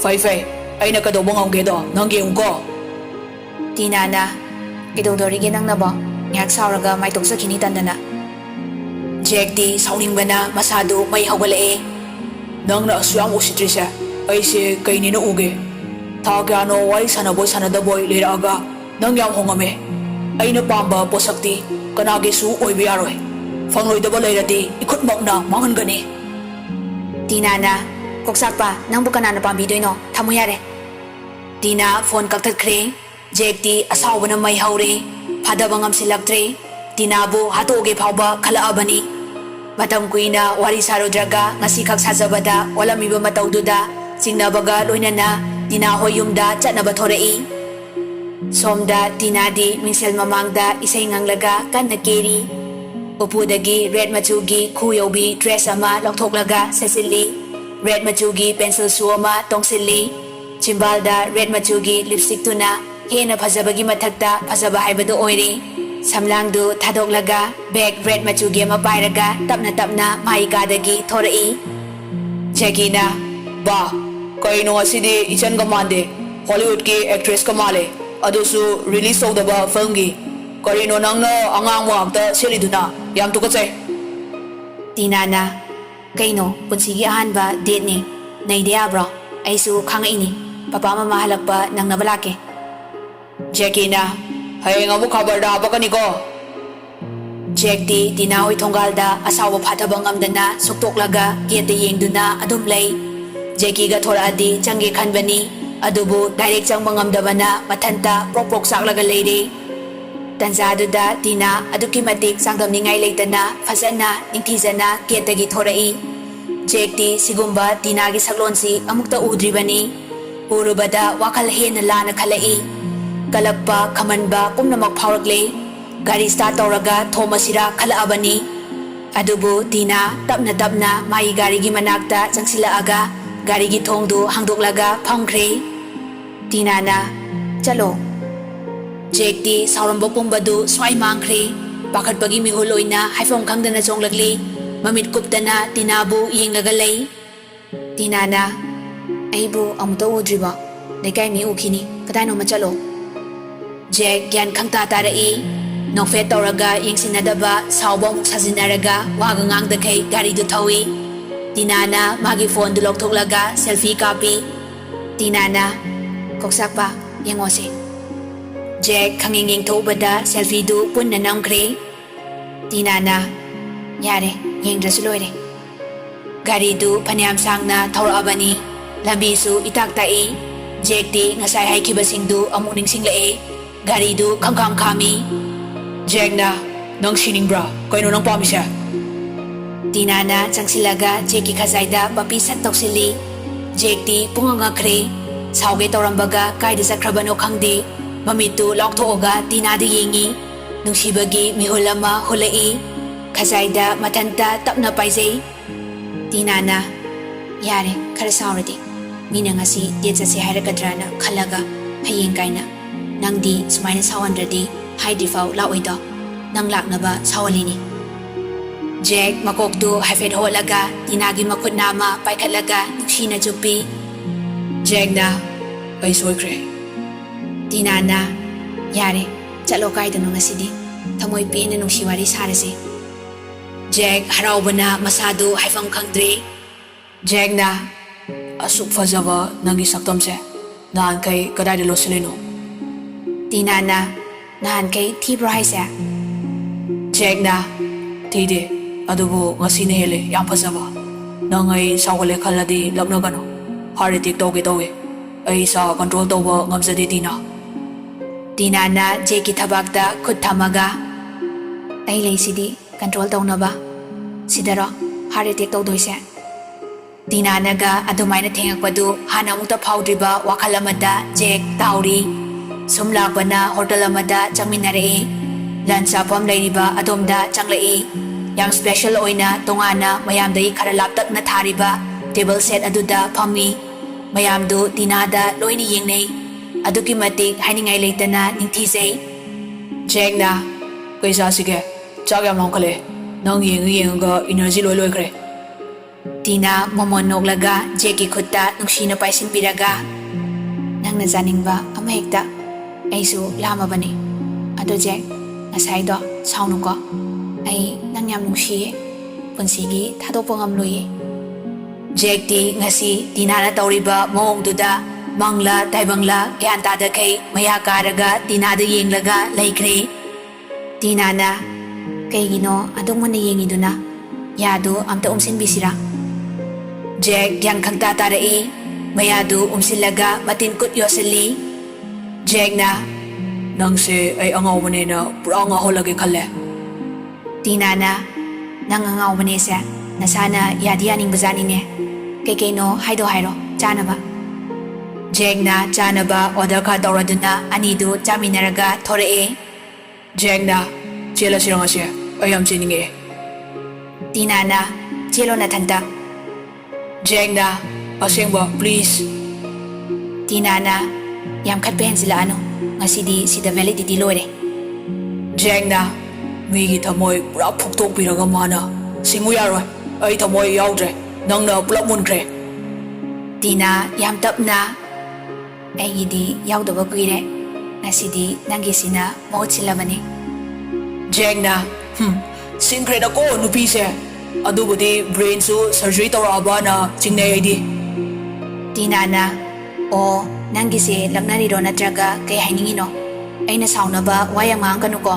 ꯐꯩ ꯑꯩꯅ ꯀꯩꯗꯧꯕ ꯉꯝꯒꯦꯗꯣ ꯅꯪ ꯌꯦꯡꯉꯨꯀꯣ ꯇꯤꯅꯥꯅ ꯀꯩꯗꯧꯗꯣꯔꯤꯒꯦ ꯅꯪꯅꯕꯣ ꯉꯥꯏꯍꯥꯛ ꯁꯥꯎꯔꯒ ꯃꯥꯏꯇꯣꯛꯆꯈꯤꯅꯤ ꯇꯟꯗꯅ ꯖꯦꯛꯇꯤ ꯁꯥꯎꯅꯤꯡꯕꯅ ꯃꯁꯥꯗꯨ ꯃꯩ ꯍꯧꯒꯠꯂꯛꯑꯦ ꯅꯪꯅ ꯑꯁꯨꯛ ꯌꯥꯝ ꯎꯁꯤꯠꯇ꯭ꯔꯤꯁꯦ ꯑꯩꯁꯦ ꯀꯩꯅꯤꯅ ꯎꯒꯦ ꯊꯥ ꯀꯌꯥꯅꯣ ꯋꯥꯔꯤ ꯁꯥꯟꯅꯕꯣꯏ ꯁꯥꯟꯅꯗꯕꯣꯏ ꯂꯩꯔꯛꯑꯒ ꯅꯪ ꯌꯥꯝ ꯍꯣꯡꯉꯝꯃꯦ ꯑꯩꯅ ꯄꯥꯝꯕ ꯄꯣꯠꯁꯛꯇꯤ ꯀꯅꯥꯒꯤꯁꯨ ꯑꯣꯏꯕ ꯌꯥꯔꯣꯏ ꯐꯪꯂꯣꯏꯗꯕ ꯂꯩꯔꯗꯤ ꯏꯈꯨꯠꯃꯛꯅ ꯃꯥꯡꯍꯟꯒꯅꯤ ꯇꯤꯅꯥꯅ ꯀꯣꯛꯆꯥꯛꯄ ꯅꯪꯕꯨ ꯀꯅꯥꯅ ꯄꯥꯝꯕꯤꯗꯣꯏꯅꯣ ꯊꯝꯃꯨ ꯌꯥꯔꯦ ꯇꯤꯅꯥ ꯐꯣꯟ ꯀꯛꯊꯠꯈ꯭ꯔꯦ ꯖꯦꯛꯇꯤ ꯑꯁꯥꯎꯕꯅ ꯃꯩ ꯍꯧꯔꯦ ꯐꯥꯗꯕ ꯉꯝꯁꯤꯜꯂꯛꯇ꯭ꯔꯦ ꯇꯤꯅꯥꯕꯨ ꯍꯥꯠꯇꯣꯛꯑꯒꯦ ꯐꯥꯎꯕ ꯈꯜꯂꯛꯑꯕꯅꯤ ꯃꯇꯝ ꯀꯨꯏꯅ ꯋꯥꯔꯤ ꯁꯥꯔꯨꯗ꯭ꯔꯒ ꯉꯁꯤꯈꯛ ꯁꯥꯖꯕꯗ ꯑꯣꯜꯂꯝꯃꯤꯕ ꯃꯇꯧꯗꯨꯗ ꯆꯤꯡꯅꯕꯒ ꯂꯣꯏꯅꯅ ꯇꯤꯅꯥ ꯍꯣꯏ ꯌꯨꯝꯗ ꯆꯠꯅꯕ ꯊꯣꯔꯛꯏ ꯁꯣꯝꯗ ꯇꯤꯅꯥꯗꯤ ꯃꯤꯡꯁꯦꯜ ꯃꯃꯥꯡꯗ ꯏꯁꯩ ꯉꯪꯂꯒ ꯀꯟꯅ ꯀꯦꯔꯤ ꯎꯄꯨꯗꯒꯤ ꯔꯦꯗ ꯃꯆꯨꯒꯤ ꯈꯨ ꯌꯧꯕꯤ ꯗ꯭ꯔꯦꯁ ꯑꯃ ꯂꯧꯊꯣꯛꯂꯒ ꯁꯦꯠꯆꯤꯜꯂꯤ ꯔꯦꯗ ꯃꯆꯨꯒꯤ ꯄꯦꯟꯁꯤꯜ ꯁꯨ ꯑꯃ ꯇꯣꯡꯁꯤꯜꯂꯤ ꯆꯤꯝꯕꯥꯜꯗ ꯔꯦꯗ ꯃꯆꯨꯒꯤ ꯂꯤꯞꯁꯇꯤꯛꯇꯨꯅ ꯍꯦꯟꯅ ꯐꯖꯕꯒꯤ ꯃꯊꯛꯇ ꯐꯖꯕ ꯍꯥꯏꯕꯗꯨ ꯑꯣꯏꯔꯤ ꯁꯝꯂꯥꯡꯗꯨ ꯊꯥꯗꯣꯛꯂꯒ ꯕꯦꯒ ꯔꯦꯗ ꯃꯆꯨꯒꯤ ꯑꯃ ꯄꯥꯏꯔꯒ ꯇꯞꯅ ꯃꯥꯏ ꯀꯥꯗꯒꯤ ꯊꯣꯔꯛꯏ ꯖꯦꯀꯤꯅ ꯕꯥ ꯀꯩꯅꯣ ꯉꯁꯤꯗꯤ ꯏꯆꯟꯒ ꯃꯥꯟꯗꯦ ꯍꯣꯂꯤꯋꯨꯗꯀꯤ ꯑꯦꯛꯇ꯭ꯔꯦꯁꯀ ꯃꯥꯜꯂꯦ ꯑꯗꯨꯁꯨ ꯔꯤꯂꯤꯁ ꯇꯧꯗꯕ ꯐꯤल्मꯒꯤ ꯀꯔꯤꯅꯣ ꯅꯪꯅ ꯑꯉꯥꯡꯕ ꯉꯥꯛꯇ ꯁꯦꯠꯂꯤꯗꯨꯅ ꯌꯥꯝ ꯇꯨꯀꯠꯆꯩ ꯇꯤꯅꯥꯅ ꯀꯩꯅꯣ ꯄꯨꯟꯁꯤꯒꯤ ꯑꯍꯥꯟꯕ ꯗꯦꯠꯅꯤ ꯅꯩꯗ ꯌꯥꯕ꯭ꯔꯣ ꯑꯩꯁꯨ ꯈꯪꯉꯛꯏꯅꯤ ꯄꯄꯥ ꯃꯃꯥ ꯍꯜꯂꯛꯄ ꯅꯪꯅꯕ ꯂꯥꯛꯀꯦ ꯖꯦꯀꯤꯅ ꯍꯌꯦꯡ ꯑꯃꯨꯛ ꯈꯕꯔꯗ ꯍꯥꯞꯄꯛꯀꯅꯤꯀꯣ ꯖꯦꯛꯇꯤ ꯇꯤꯅꯥ ꯍꯣꯏ ꯊꯣꯡꯒꯥꯜꯗ ꯑꯁꯥꯎꯕ ꯐꯥꯊꯕ ꯉꯝꯗꯅ ꯁꯨꯛꯇꯣꯛꯂꯒ ꯒꯦꯠꯇ ꯌꯦꯡꯗꯨꯅ ꯑꯗꯨꯝ ꯂꯩ ꯖꯦꯀꯤꯒ ꯊꯣꯔꯛꯑꯗꯤ ꯆꯪꯒꯦ ꯈꯟꯕꯅꯤ ꯑꯗꯨꯕꯨ ꯗꯥꯏꯔꯦꯛ ꯆꯪꯕ ꯉꯝꯗꯕꯅ ꯃꯊꯟꯇ ꯄ꯭ꯔꯣꯛ ꯆꯥꯛꯂꯒ ꯂꯩꯔꯤ ꯇꯟꯖꯥꯗꯨꯗ ꯇꯤꯅꯥ ꯑꯗꯨꯛꯀꯤ ꯃꯇꯤꯛ ꯆꯥꯡꯗꯝꯅꯤꯡꯉꯥꯏ ꯂꯩꯇꯅ ꯐꯖꯅ ꯅꯤꯡꯊꯤꯖꯅ ꯒꯦꯠꯇꯒꯤ ꯊꯣꯔꯛꯏ ꯖꯦꯛꯇꯤ ꯁꯤꯒꯨꯝꯕ ꯇꯤꯅꯥꯒꯤ ꯁꯛꯂꯣꯟꯁꯤ ꯑꯃꯨꯛꯇ ꯎꯗ꯭ꯔꯤꯕꯅꯤ ꯎꯔꯨꯕꯗ ꯋꯥꯈꯜ ꯍꯦꯟꯅ ꯂꯥꯟꯅ ꯈꯜꯂꯛꯏ ꯀꯂꯛꯄ ꯈꯃꯟꯕ ꯄꯨꯝꯅꯃꯛ ꯐꯥꯎꯔꯛꯂꯤ ꯒꯥꯔꯤ ꯁ꯭ꯇꯥꯔꯠ ꯇꯧꯔꯒ ꯊꯣꯝꯃꯁꯤꯔꯥ ꯈꯜꯂꯛꯑꯕꯅꯤ ꯑꯗꯨꯕꯨ ꯇꯤꯅꯥ ꯇꯞꯅ ꯃꯥꯒꯤ ꯒꯥꯔꯤꯒꯤ ꯃꯅꯥꯛꯇ ꯆꯪꯁꯤꯜꯂꯛꯑꯒ ꯒꯥꯔꯤꯒꯤ ꯊꯣꯡꯗꯨ ꯍꯥꯡꯗꯣꯛꯂꯒ ꯐꯝꯈ꯭ꯔꯦ ꯇꯤꯅꯥꯅ ꯆꯠꯂꯣ ꯖꯦꯛꯇꯤ ꯁꯥꯎꯔꯝꯕ ꯄꯨꯝꯕꯗꯨ ꯁ꯭ꯋꯥꯏ ꯃꯥꯡꯈ꯭ꯔꯦ ꯄꯥꯈꯠꯄꯒꯤ ꯃꯤꯍꯨꯜ ꯑꯣꯏꯅ ꯍꯥꯏꯐꯝ ꯈꯪꯗꯅ ꯆꯣꯡꯂꯛꯂꯤ ꯃꯃꯤꯠ ꯀꯨꯞꯇꯅ ꯇꯤꯅꯥꯕꯨ ꯌꯦꯡꯂꯒ ꯂꯩ ꯇꯤꯅꯥꯅ ꯑꯩꯕꯨ ꯑꯃꯨꯛꯇ ꯎꯗ꯭ꯔꯤꯕꯣ ꯂꯩꯀꯥꯏ ꯃꯤ ꯎꯈꯤꯅꯤ ꯀꯗꯥꯏꯅꯣꯃ ꯆꯠꯂꯣ ꯖꯦꯛ ꯒ꯭ꯌꯥꯟ ꯈꯪꯇꯥ ꯇꯥꯔꯛꯏ ꯅꯣꯛꯐꯦꯠ ꯇꯧꯔꯒ ꯌꯦꯡꯁꯤꯟꯅꯗꯕ ꯁꯥꯎꯕ ꯑꯃꯨꯛ ꯁꯥꯖꯤꯟꯅꯔꯒ ꯋꯥꯒ ꯉꯥꯡꯗꯈꯩ ꯒꯥꯔꯤꯗꯨ ꯊꯧꯏ ꯇꯤꯅꯥꯅ ꯃꯥꯒꯤ ꯐꯣꯟꯗꯨ ꯂꯧꯊꯣꯛꯂꯒ ꯁꯦꯜꯐꯤ ꯀꯥꯞꯄꯤ ꯇꯤꯅꯥꯅ ꯀꯣꯛꯆꯥꯛꯄ ꯌꯦꯡꯉꯣꯁꯤ ꯖꯦꯛ ꯈꯪꯌꯦꯡ ꯌꯦꯡꯊꯣꯛꯎꯕꯗ ꯁꯦꯜꯐꯤꯗꯨ ꯄꯨꯟꯅ ꯅꯝꯈ꯭ꯔꯦ ꯇꯤꯅꯥꯅ ꯌꯥꯔꯦ ꯌꯦꯡꯗ꯭ꯔꯁꯨ ꯂꯣꯏꯔꯦ ꯒꯥꯔꯤꯗꯨ ꯐꯅꯌꯥꯝ ꯁꯥꯡꯅ ꯊꯧꯔꯛꯑꯕꯅꯤ ꯂꯝꯕꯤꯁꯨ ꯏꯇꯥꯛ ꯇꯥꯛꯏ ꯖꯦꯛꯇꯤ ꯉꯁꯥꯏ ꯍꯥꯏꯈꯤꯕꯁꯤꯡꯗꯨ ꯑꯃꯨꯛ ꯅꯤꯡꯁꯤꯡꯂꯛꯑꯦ ꯒꯥꯔꯤꯗꯨ ꯈꯪꯈꯥꯝ ꯈꯥꯝꯃꯤ ꯖꯦꯛꯅ ꯅꯪ ꯁꯤꯅꯤꯡꯕ꯭ꯔꯥ ꯀꯩꯅꯣ ꯅꯪ ꯄꯥꯝꯃꯤꯁꯦ ꯇꯤꯅꯥꯅ ꯆꯪꯁꯤꯜꯂꯒ ꯖꯦꯛꯀꯤ ꯈꯖꯥꯏꯗ ꯄꯄꯤ ꯁꯠ ꯇꯧꯁꯤꯜꯂꯤ ꯖꯦꯛꯇꯤ ꯄꯨꯡꯉꯛꯉꯛꯈ꯭ꯔꯦ ꯁꯥꯎꯒꯦ ꯇꯧꯔꯝꯕꯒ ꯀꯥꯏꯗ ꯆꯠꯈ꯭ꯔꯕꯅꯣ ꯈꯪꯗꯦ ꯃꯃꯤꯠꯇꯨ ꯂꯥꯎꯊꯣꯛꯑꯒ ꯇꯤꯅꯥꯗ ꯌꯦꯡꯉꯤ ꯅꯨꯡꯁꯤꯕꯒꯤ ꯃꯤꯍꯨꯜ ꯑꯃ ꯍꯨꯜꯂꯛꯏ ꯈꯖꯥꯏꯗ ꯃꯊꯟꯇ ꯇꯞꯅ ꯄꯥꯏꯖꯩ ꯇꯤꯅꯥꯅ ꯌꯥꯔꯦ ꯈꯔ ꯁꯥꯎꯔꯗꯤ ꯃꯤꯅ ꯉꯁꯤ ꯗꯦꯠ ꯆꯠꯁꯦ ꯍꯥꯏꯔꯛꯀꯗ꯭ꯔꯥꯅ ꯈꯜꯂꯒ ꯍꯌꯦꯡ ꯀꯥꯏꯅ ꯅꯪꯗꯤ ꯁꯨꯃꯥꯏꯅ ꯁꯥꯎꯍꯟꯗ꯭ꯔꯗꯤ ꯍꯥꯏꯗ꯭ꯔꯤꯐꯥꯎ ꯂꯥꯛꯑꯣꯏꯗꯣ ꯅꯪ ꯂꯥꯛꯅꯕ ꯁꯥꯎꯍꯜꯂꯤꯅꯤ ꯖꯦꯛ ꯃꯀꯣꯛꯇꯨ ꯍꯥꯏꯐꯦꯠ ꯍꯣꯠꯂꯒ ꯇꯤꯅꯥꯒꯤ ꯃꯈꯨꯠ ꯅꯥꯝꯃ ꯄꯥꯏꯈꯠꯂꯒ ꯅꯨꯡꯁꯤꯅ ꯆꯨꯞꯄꯤ ꯖꯦꯛꯅ ꯑꯩ ꯁꯣꯏꯈ꯭ꯔꯦ ꯇꯤꯅꯥꯅ ꯌꯥꯔꯦ ꯆꯠꯂꯣ ꯀꯥꯏꯗꯅꯣ ꯉꯁꯤꯗꯤ ꯊꯃꯣꯏ ꯄꯦꯟꯅ ꯅꯨꯡꯁꯤ ꯋꯥꯔꯤ ꯁꯥꯔꯁꯤ ꯖꯦꯛ ꯍꯔꯥꯎꯕꯅ ꯃꯁꯥꯗꯨ ꯍꯥꯏꯐꯝ ꯈꯪꯗ꯭ꯔꯦ ꯖꯦꯛꯅ ꯑꯁꯨꯛ ꯐꯖꯕ ꯅꯪꯒꯤ ꯁꯛꯇꯝꯁꯦ ꯅꯍꯥꯟꯈꯩ ꯀꯗꯥꯏꯗ ꯂꯣꯠꯁꯤꯜꯂꯤꯅꯣ ꯇꯤꯅꯥꯅ ꯅꯍꯥꯟꯈꯩ ꯊꯤꯕ꯭ꯔꯣ ꯍꯥꯏꯁꯦ ꯖꯦꯛꯅ ꯊꯤꯗꯦ ꯑꯗꯨꯕꯨ ꯉꯁꯤꯅ ꯍꯦꯜꯂꯦ ꯌꯥꯝ ꯐꯖꯕ ꯅꯪ ꯑꯩ ꯁꯥꯎꯒꯠꯂꯦ ꯈꯜꯂꯗꯤ ꯂꯛꯅꯒꯅꯨ ꯍꯥꯔꯠ ꯑꯦꯇꯦꯛ ꯇꯧꯒꯦ ꯇꯧꯋꯦ ꯑꯩ ꯏꯁꯥ ꯀꯟꯇ꯭ꯔꯣꯜ ꯇꯧꯕ ꯉꯝꯖꯗꯦ ꯇꯤꯅꯥ ꯇꯤꯅꯥꯅ ꯖꯦꯛꯀꯤ ꯊꯕꯥꯛꯇ ꯈꯨꯠ ꯊꯝꯃꯒ ꯑꯩ ꯂꯩꯁꯤꯗꯤ ꯀꯟꯇ꯭ꯔꯣꯜ ꯇꯧꯅꯕ ꯁꯤꯗꯔꯣ ꯍꯥꯔꯠ ꯑꯦꯇꯦꯛ ꯇꯧꯗꯣꯏꯁꯦ ꯇꯤꯅꯥꯅꯒ ꯑꯗꯨꯃꯥꯏꯅ ꯊꯦꯡꯉꯛꯄꯗꯨ ꯍꯥꯟꯅ ꯑꯃꯨꯛꯇ ꯐꯥꯎꯗ꯭ꯔꯤꯕ ꯋꯥꯈꯜ ꯑꯃꯗ ꯖꯦꯛ ꯇꯥꯎꯔꯤ ꯁꯨꯝ ꯂꯥꯛꯄꯅ ꯍꯣꯇꯦꯜ ꯑꯃꯗ ꯆꯪꯃꯤꯟꯅꯔꯛꯏ ꯂꯟꯆ ꯆꯥꯐꯝ ꯂꯩꯔꯤꯕ ꯑꯗꯣꯝꯗ ꯆꯪꯂꯛꯏ ꯌꯥꯝ ꯁ꯭ꯄꯦꯁꯦꯜ ꯑꯣꯏꯅ ꯇꯣꯉꯥꯟꯅ ꯃꯌꯥꯝꯗꯒꯤ ꯈꯔ ꯂꯥꯞꯇꯛꯅ ꯊꯥꯔꯤꯕ ꯇꯦꯕꯜ ꯁꯦꯠ ꯑꯗꯨꯗ ꯐꯝꯃꯤ ꯃꯌꯥꯝꯗꯨ ꯇꯤꯅꯥꯗ ꯂꯣꯏꯅ ꯌꯦꯡꯅꯩ ꯑꯗꯨꯛꯀꯤ ꯃꯇꯤꯛ ꯍꯥꯏꯅꯤꯡꯉꯥꯏ ꯂꯩꯇꯅ ꯅꯤꯡꯊꯤꯖꯩ ꯖꯦꯛꯅ ꯀꯩ ꯆꯥꯁꯤꯒꯦ ꯆꯥꯛ ꯌꯥꯝ ꯂꯥꯝꯈꯠꯂꯦ ꯅꯪ ꯌꯦꯡꯉꯒ ꯏꯅꯔꯖꯤ ꯂꯣꯏꯈ꯭ꯔꯦ ꯇꯤꯅꯥ ꯃꯣꯃꯣꯟ ꯅꯣꯛꯂꯒ ꯖꯦꯛꯀꯤ ꯈꯨꯠꯇ ꯅꯨꯡꯁꯤꯅ ꯄꯥꯏꯁꯤꯟꯕꯤꯔꯒ ꯅꯪꯅ ꯆꯥꯅꯤꯡꯕ ꯑꯃꯍꯦꯛꯇ ꯑꯩꯁꯨ ꯂꯥꯝꯃꯕꯅꯤ ꯑꯗꯣ ꯖꯦꯛ ꯉꯁꯥꯏꯗꯣ ꯁꯥꯎꯅꯨꯀꯣ ꯑꯩ ꯅꯪ ꯌꯥꯝ ꯅꯨꯡꯁꯤꯌꯦ ꯄꯨꯟꯁꯤꯒꯤ ꯊꯥꯗꯣꯛꯄ ꯉꯝꯂꯣꯏꯌꯦ ꯖꯦꯛꯇꯤ ꯉꯁꯤ ꯇꯤꯅꯥꯅ ꯇꯧꯔꯤꯕ ꯃꯑꯣꯡꯗꯨꯗ ꯃꯪꯂꯥ ꯇꯥꯏꯕꯪꯂꯥ ꯒ꯭ꯌꯥꯟ ꯇꯥꯗꯈꯩ ꯃꯌꯥ ꯀꯥꯔꯒ ꯇꯤꯅꯥꯗ ꯌꯦꯡꯂꯒ ꯂꯩꯈ꯭ꯔꯦ ꯇꯤꯅꯥꯅ ꯀꯩꯒꯤꯅꯣ ꯑꯗꯨꯛ ꯃꯨꯟꯅ ꯌꯦꯡꯉꯤꯗꯨꯅ ꯌꯥꯗꯨ ꯑꯝꯇ ꯎꯝꯁꯤꯟꯕꯤꯁꯤꯔꯥ ꯖꯦꯛ ꯒ꯭ꯌꯥꯟ ꯈꯪꯇꯥ ꯇꯥꯔꯛꯏ ꯃꯌꯥꯗꯨ ꯎꯝꯁꯤꯜꯂꯒ ꯃꯇꯤꯟ ꯀꯨꯠ ꯌꯣꯠꯁꯤꯜꯂꯤ ꯖꯦꯛꯅ ꯅꯪꯁꯦ ꯑꯩ ꯑꯉꯥꯎꯕꯅꯦꯅ ꯄꯨꯔꯥ ꯉꯥꯎꯍꯜꯂꯒꯦ ꯈꯜꯂꯦ ꯇꯤꯅꯥꯅ ꯅꯪ ꯑꯉꯥꯎꯕꯅꯦꯁꯦ ꯅꯁꯥꯅ ꯌꯥꯗꯤ ꯌꯥꯅꯤꯡꯕꯖꯥꯠꯅꯤꯅꯦ ꯀꯩꯀꯩꯅꯣ ꯍꯥꯏꯗꯣ ꯍꯥꯏꯔꯣ ꯆꯥꯅꯕ ꯖꯦꯛꯅ ꯆꯥꯅꯕ ꯑꯣꯔꯗꯔ ꯈꯔ ꯇꯧꯔꯗꯨꯅ ꯑꯅꯤꯗꯨ ꯆꯥꯃꯤꯟꯅꯔꯒ ꯊꯣꯔꯛꯑꯦ ꯖꯦꯛꯅ ꯆꯦꯜꯂꯁꯤꯔꯣ ꯉꯁꯤ ꯑꯩ ꯌꯥꯝ ꯆꯦꯟꯅꯤꯡꯉꯛꯑꯦ ꯇꯤꯅꯥꯅ ꯆꯦꯜꯂꯣ ꯅꯊꯟꯇ ꯖꯦꯛꯅ ꯑꯁꯦꯡꯕ ꯄ꯭ꯂꯤꯖ ꯇꯤꯅꯥꯅ ꯌꯥꯝ ꯈꯠꯄ ꯍꯦꯟꯖꯤꯜꯂꯛꯑꯅꯨ ꯉꯁꯤꯗꯤ ꯁꯤꯗ ꯚꯦꯂꯤꯗꯤꯇꯤ ꯂꯣꯏꯔꯦ ꯖꯦꯛꯅ ꯃꯤꯒꯤ ꯊꯃꯣꯏ ꯄꯨꯔꯥ ꯐꯨꯛꯇꯣꯛꯄꯤꯔꯒ ꯃꯥꯅ ꯁꯤꯡꯉꯨ ꯌꯥꯔꯣꯏ ꯑꯩ ꯊꯃꯣꯏ ꯌꯥꯎꯗ꯭ꯔꯦ ꯅꯪꯅ ꯄꯨꯂꯞ ꯃꯨꯟꯈ꯭ꯔꯦ ꯇꯤꯅꯥ ꯌꯥꯝ ꯇꯞꯅ ꯑꯩꯒꯤꯗꯤ ꯌꯥꯎꯗꯕ ꯀꯨꯏꯔꯦ ꯉꯁꯤꯗꯤ ꯅꯪꯒꯤꯁꯤꯅ ꯃꯍꯨꯠ ꯁꯤꯜꯂꯕꯅꯤ ꯖꯦꯛꯅ ꯁꯤꯡꯈ꯭ꯔꯦꯗꯀꯣ ꯅꯨꯄꯤꯁꯦ ꯑꯗꯨꯕꯨꯗꯤ ꯕ꯭ꯔꯦꯟꯁꯨ ꯁꯔꯖꯔꯤ ꯇꯧꯔꯛꯑꯕꯅ ꯆꯤꯡꯅꯩ ꯑꯩꯗꯤ ꯇꯤꯅꯥꯅ ꯑꯣ ꯅꯪꯒꯤꯁꯦ ꯂꯛꯅꯔꯤꯔꯣ ꯅꯠꯇ꯭ꯔꯒ ꯀꯩ ꯍꯥꯏꯅꯤꯡꯉꯤꯅꯣ ꯑꯩꯅ ꯁꯥꯎꯅꯕ ꯋꯥ ꯌꯥꯝ ꯉꯥꯡꯒꯅꯨꯀꯣ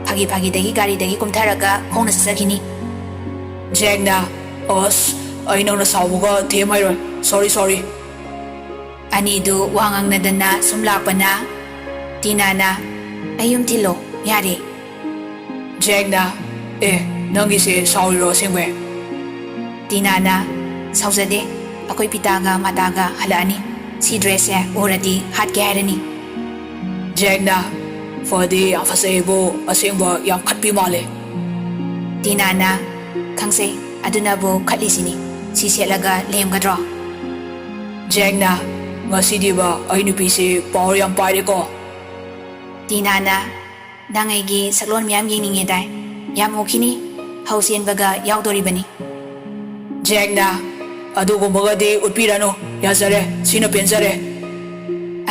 ꯐꯥꯒꯤꯗꯒꯤ ꯒꯥꯔꯤꯗꯒꯤ ꯀꯨꯝꯊꯔꯒ ꯈꯣꯡꯅ ꯆꯠꯆꯈꯤꯅꯤ ꯖꯦꯛꯅ ꯑꯁ ꯑꯩ ꯅꯪꯅ ꯁꯥꯎꯕꯒ ꯊꯦꯝ ꯍꯩꯔꯣꯏ ꯁꯣꯔꯤ ꯑꯅꯤꯗꯨ ꯋꯥ ꯉꯥꯡꯅꯗꯅ ꯁꯨꯝ ꯂꯥꯛꯄꯅ ꯇꯤꯅꯥꯅ ꯑꯩ ꯌꯨꯝ ꯊꯤꯜꯂꯣ ꯌꯥꯔꯦ ꯖꯦꯛꯅ ꯅꯪꯒꯤꯁꯦ ꯁꯥꯎꯔꯤꯔꯣ ꯑꯁꯦꯡꯕꯩ ꯇꯤꯅꯥꯅ ꯁꯥꯎꯖꯗꯦ ꯑꯩꯈꯣꯏ ꯄꯤꯇꯥꯒ ꯃꯥꯇꯥꯒ ꯍꯜꯂꯛꯑꯅꯤ ꯁꯤ ꯗ꯭ꯔꯦꯁꯁꯦ ꯎꯔꯗꯤ ꯍꯥꯠꯀꯦ ꯍꯥꯏꯔꯅꯤ ꯖꯦꯛꯅ ꯐꯗꯤ ꯌꯥꯝ ꯐꯖꯩꯕꯨ ꯑꯁꯦꯡꯕ ꯌꯥꯝ ꯈꯠꯄꯤ ꯃꯥꯜꯂꯦ ꯇꯤꯅꯥꯅ ꯈꯪꯖꯩ ꯑꯗꯨꯅꯕꯨ ꯈꯠꯂꯤꯁꯤꯅꯤ ꯁꯤ ꯁꯦꯠꯂꯒ ꯂꯦꯝꯒꯗ꯭ꯔꯣ ꯖꯦꯛꯅ ꯉꯁꯤꯗꯤꯕ ꯑꯩ ꯅꯨꯄꯤꯁꯦ ꯄꯥꯋꯔ ꯌꯥꯝ ꯄꯥꯏꯔꯦꯀꯣ ꯇꯤꯅꯥꯅ ꯅꯪ ꯑꯩꯒꯤ ꯁꯛꯂꯣꯟ ꯃꯌꯥꯝ ꯌꯦꯡꯅꯤꯡꯉꯦꯗꯥꯏ ꯌꯥꯝ ꯎꯈꯤꯅꯤ ꯍꯧ ꯆꯦꯟꯕꯒ ꯌꯥꯎꯗꯣꯔꯤꯕꯅꯤ ꯖꯦꯛꯅ ꯑꯗꯨꯒꯨꯝꯕꯒꯗꯤ ꯎꯠꯄꯤꯔꯅꯨ ꯌꯥꯖꯔꯦ ꯁꯤꯅ ꯄꯦꯟꯖꯔꯦ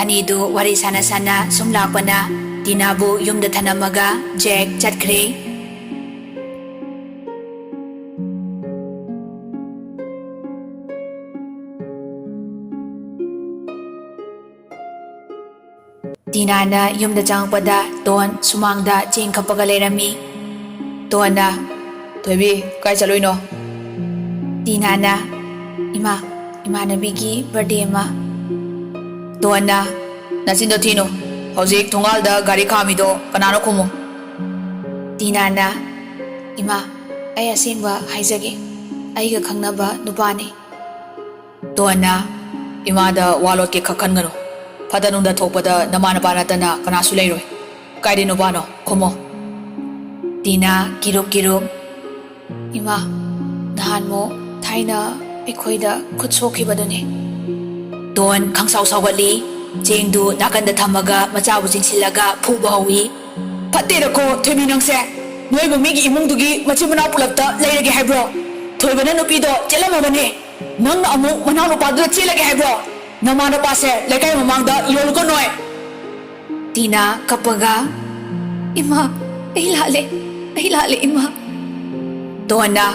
ꯑꯅꯤꯗꯨ ꯋꯥꯔꯤ ꯁꯥꯟꯅ ꯁꯥꯟꯅ ꯁꯨꯝ ꯂꯥꯛꯄꯅ ꯇꯤꯅꯥꯕꯨ ꯌꯨꯝꯗ ꯊꯅꯝꯃꯒ ꯖꯦꯛ ꯆꯠꯈ꯭ꯔꯦ ꯇꯤꯅꯥꯅ ꯌꯨꯝꯗ ꯆꯪꯉꯛꯄꯗ ꯇꯣꯟ ꯁꯨꯃꯥꯡꯗ ꯆꯦꯡ ꯈꯞꯄꯒ ꯂꯩꯔꯝꯃꯤ ꯇꯣꯟꯅ ꯊꯣꯏꯕꯤ ꯀꯥꯏ ꯆꯠꯂꯨꯏꯅꯣ ꯇꯤꯅꯥꯅ ꯏꯃꯥꯟꯅꯕꯤꯒꯤ ꯕꯔꯗꯦ ꯑꯃ ꯇꯣꯟꯅ ꯅꯆꯤꯟꯗꯣ ꯊꯤꯅꯨ ꯍꯧꯖꯤꯛ ꯊꯣꯡꯒꯥꯜꯗ ꯒꯥꯔꯤ ꯈꯥꯝꯃꯤꯗꯣ ꯀꯅꯥꯅꯣ ꯈꯨꯝꯃꯨ ꯇꯤꯅꯥꯅ ꯏꯃꯥ ꯑꯩ ꯑꯁꯦꯡꯕ ꯍꯥꯏꯖꯒꯦ ꯑꯩꯒ ꯈꯪꯅꯕ ꯅꯨꯄꯥꯅꯤ ꯇꯣꯟꯅ ꯏꯃꯥꯗ ꯋꯥ ꯂꯣꯠꯀꯦ ꯈꯟꯒꯅꯨ ꯐꯠꯇ ꯅꯨꯡꯗ ꯊꯣꯛꯄꯗ ꯅꯃꯥ ꯅꯄꯥ ꯅꯠꯇꯅ ꯀꯅꯥꯁꯨ ꯂꯩꯔꯣꯏ ꯀꯥꯏꯗꯩ ꯅꯨꯄꯥꯅꯣ ꯈꯨꯝꯃꯣ ꯇꯤꯅꯥ ꯀꯤꯔꯨꯞ ꯏꯃꯥ ꯅꯍꯥꯟꯃꯨꯛ ꯊꯥꯏꯅ ꯑꯩꯈꯣꯏꯗ ꯈꯨꯠ ꯁꯣꯛꯈꯤꯕꯗꯨꯅꯤ ꯇꯣꯟ ꯈꯪꯁꯥꯎ ꯁꯥꯎꯒꯠꯂꯤ ꯆꯦꯡꯗꯨ ꯅꯥꯀꯟꯗ ꯊꯝꯃꯒ ꯃꯆꯥꯕꯨ ꯆꯤꯡꯁꯤꯜꯂꯒ ꯐꯨꯕ ꯍꯧꯏ ꯐꯠꯇꯦꯗꯀꯣ ꯊꯣꯏꯕꯤ ꯅꯪꯁꯦ ꯅꯣꯏꯕꯨ ꯃꯤꯒꯤ ꯏꯃꯨꯡꯗꯨꯒꯤ ꯃꯆꯤꯟ ꯃꯅꯥꯎ ꯄꯨꯂꯞꯇ ꯂꯩꯔꯒꯦ ꯍꯥꯏꯕ꯭ꯔꯣ ꯊꯣꯏꯕꯅ ꯅꯨꯄꯤꯗꯣ ꯆꯦꯜꯂꯝꯃꯕꯅꯦ ꯅꯪꯅ ꯑꯃꯨꯛ ꯃꯅꯥꯎ ꯅꯨꯄꯥꯗꯨꯗ ꯆꯦꯜꯂꯒꯦ ꯍꯥꯏꯕ꯭ꯔో ꯅꯃꯥ ꯅꯄꯥꯁꯦ ꯂꯩꯀꯥꯏ ꯃꯃꯥꯡꯗ ꯌꯣꯜꯂꯨꯀꯣ ꯅꯣꯏ ꯇꯤꯅꯥ ꯀꯞꯄꯒ ꯏꯃꯥ ꯑꯩ ꯂꯥꯜꯂꯦ ꯏꯃꯥ ꯇꯣꯟꯅ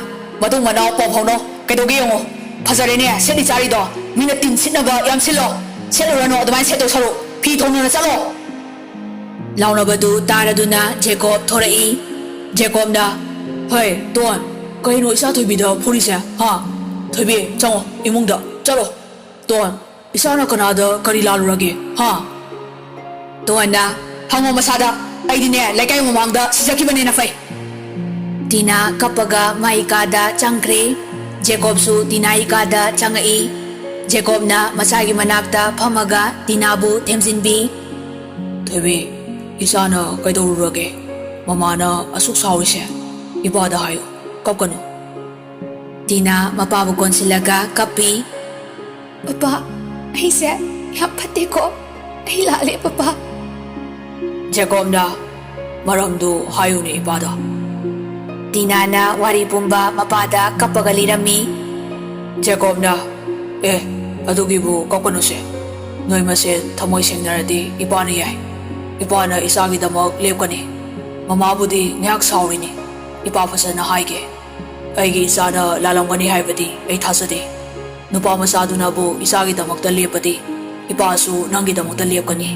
ꯃꯇꯨꯡ ꯃꯅꯥꯎ ꯄꯥꯎ ꯐꯥꯎꯅꯣ ꯀꯩꯗꯧꯒꯦ ꯌꯦꯡꯉꯣ ꯐꯖꯔꯦꯅꯦ ꯁꯦꯠꯂꯤ ꯆꯥꯔꯤꯗꯣ ꯃꯤꯅ ꯇꯤꯟ ꯁꯤꯠꯅꯕ ꯌꯥꯝ ꯁꯤꯜꯂꯣ ꯁꯦꯠꯂꯨꯔꯅꯣ ꯑꯗꯨꯃꯥꯏꯅ ꯁꯦꯠꯇꯧ ꯁꯔꯨꯛ ꯐꯤ ꯊꯣꯡꯅꯅ ꯆꯠꯂꯣ ꯂꯥꯎꯅꯕꯗꯨ ꯇꯥꯔꯗꯨꯅ ꯖꯦꯀꯣꯕ ꯊꯣꯔꯛꯏ ꯖꯦꯀꯣꯕꯅ ꯍꯣꯏ ꯇꯣꯟ ꯀꯩꯅꯣ ꯏꯆꯥ ꯊꯣꯏꯕꯤꯗ ꯐꯨꯔꯤꯁꯦ ꯍꯥ ꯊꯣꯏꯕꯤ ꯆꯪꯉꯣ ꯏꯃꯨꯡꯗ ꯆꯠꯂꯣ ꯇꯣꯟ ꯏꯆꯥꯅ ꯀꯅꯥꯗ ꯀꯔꯤ ꯂꯥꯜꯂꯨꯔꯒꯦ ꯍꯥ ꯇꯣꯟꯅ ꯍꯪꯉꯣ ꯃꯁꯥꯗ ꯑꯩꯗꯤꯅꯦ ꯂꯩꯀꯥꯏ ꯃꯃꯥꯡꯗ ꯁꯤꯖꯈꯤꯕꯅꯦꯅ ꯐꯩ ꯇꯤꯅꯥ ꯀꯞꯄꯒ ꯃꯥꯏ ꯀꯥꯗ ꯆꯪꯈ꯭ꯔꯦ ꯖꯦꯀꯣꯕꯁꯨ ꯇꯤꯅꯥ ꯀꯥꯗ ꯆꯪꯉꯛꯏ ꯖꯦꯀꯣꯕꯅ ꯃꯆꯥꯒꯤ ꯃꯅꯥꯛꯇ ꯐꯝꯃꯒ ꯇꯤꯅꯥꯕꯨ ꯊꯦꯝꯖꯤꯟꯕꯤ ꯊꯣꯏꯕꯤ ꯏꯆꯥꯅ ꯀꯩꯗꯧꯔꯨꯔꯒꯦ ꯃꯃꯥꯅ ꯑꯁꯨꯛ ꯁꯥꯎꯔꯤꯁꯦ ꯏꯄꯥꯗ ꯍꯥꯏꯌꯨ ꯀꯞꯀꯅꯨ ꯇꯤꯅꯥ ꯃꯄꯥꯕꯨ ꯀꯣꯟꯁꯤꯜꯂꯒ ꯀꯞꯄꯤ ꯄꯄꯥ ꯑꯩꯁꯦ ꯌꯥꯝ ꯐꯠꯇꯦꯀꯣ ꯑꯩ ꯂꯥꯜꯂꯦ ꯄꯄꯥ ꯖꯦꯀꯣꯕꯅ ꯃꯔꯝꯗꯨ ꯍꯥꯏꯌꯨꯅꯦ ꯏꯄꯥꯗ ꯇꯤꯅꯥꯅ ꯋꯥꯔꯤ ꯄꯨꯝꯕ ꯃꯄꯥꯗ ꯀꯞꯄꯒ ꯂꯤꯔꯝꯃꯤ ꯖꯦꯀꯣꯕꯅ ꯑꯗꯨꯒꯤꯕꯨ ꯀꯞꯀꯅꯨꯁꯦ ꯅꯣꯏ ꯃꯁꯦꯟ ꯊꯃꯣꯏ ꯁꯦꯡꯅꯔꯗꯤ ꯏꯄꯥꯅ ꯌꯥꯏ ꯏꯄꯥꯅ ꯏꯆꯥꯒꯤꯗꯃꯛ ꯂꯦꯞꯀꯅꯤ ꯃꯃꯥꯕꯨꯗꯤ ꯉꯥꯏꯍꯥꯛ ꯁꯥꯎꯔꯤꯅꯤ ipa fasana haige aigi isana lalangani haibadi ai thasade nupa masaduna bu isagi damakta lepadi ipa su nangi damakta lepkani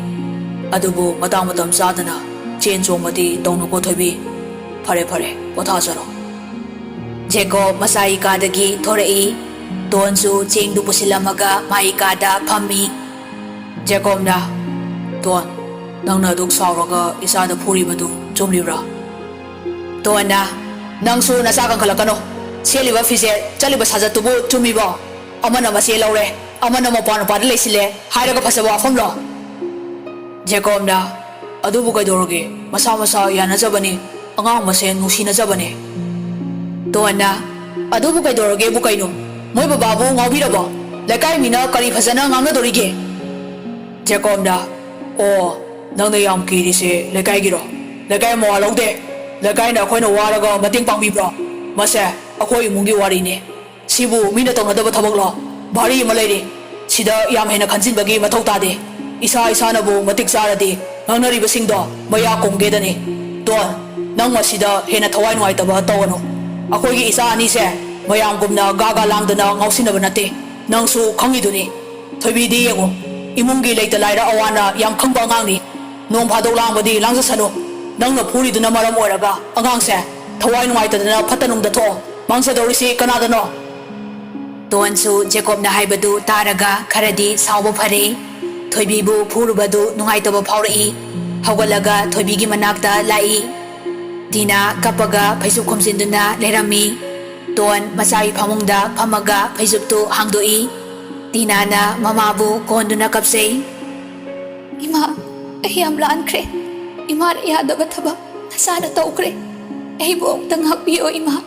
adubu matang matam sadana chen chomadi tongnu ko thoibi phare phare pothajaro Jacob masai ka dagi thorai donsu chengdu pusilamaga mai ka da phammi Jacob na don nangna duk sauraga isada phuri badu chomlibra Tona, nang su nasa kang kalakano. Siyaliba fise, chaliba saja tubo tumibo. Ama na masih laure, ama na mapano padle sile. Hai raga pasawa famlo. Jacob na, adu bukai doroge. Masa ya na jabani, angang masih nusi na jabani. Tona, adu bukai doroge bukai no. Moi bababu ngawi rabo. Lekai mina kari fasana ngang na dorige. Jacob na, oh, nang na yam kiri se lekai giro. Lekai mo alaw de. Lekai na ako'y nawaraga mating pangbibra. Mase, ako'y imungi wari ni. Sibu, mina tong nadaba tabaglo. Bari malayri. Sida yam hena kansin bagi mataw tadi. Isa na bu matig saradi. Nang naribasing do, maya kong geda ni. Doon, nang masida hena tawai nuay taba tawano. Ako'y isa ani se, mayang gumna gaga lang dana ngausin na banati. Nang su kangi duni. Toy di ako, imungi lay talayra awana yang kang bangang ni. Nung padaw lang badi lang sa sano. Nang napuri doon na maram oraga, angang se, tawai nung aita na patanong dato, mangsa dorisi kanada no. Doon su Jacob na haibadu taraga karadi saubo pare, Toybibu purubadu nung aita ba paurai, hawalaga Toybigi manakta lai. Tina kapaga paisuk kumsin doon na lerami, doon masai pamungda pamaga paisuk tu hangdoi, Tina na mamabu kondo na kapsay. Ima, ayam laan kre. Ima yadaba thaba nasana tawkre ai bo tang hapiyo ima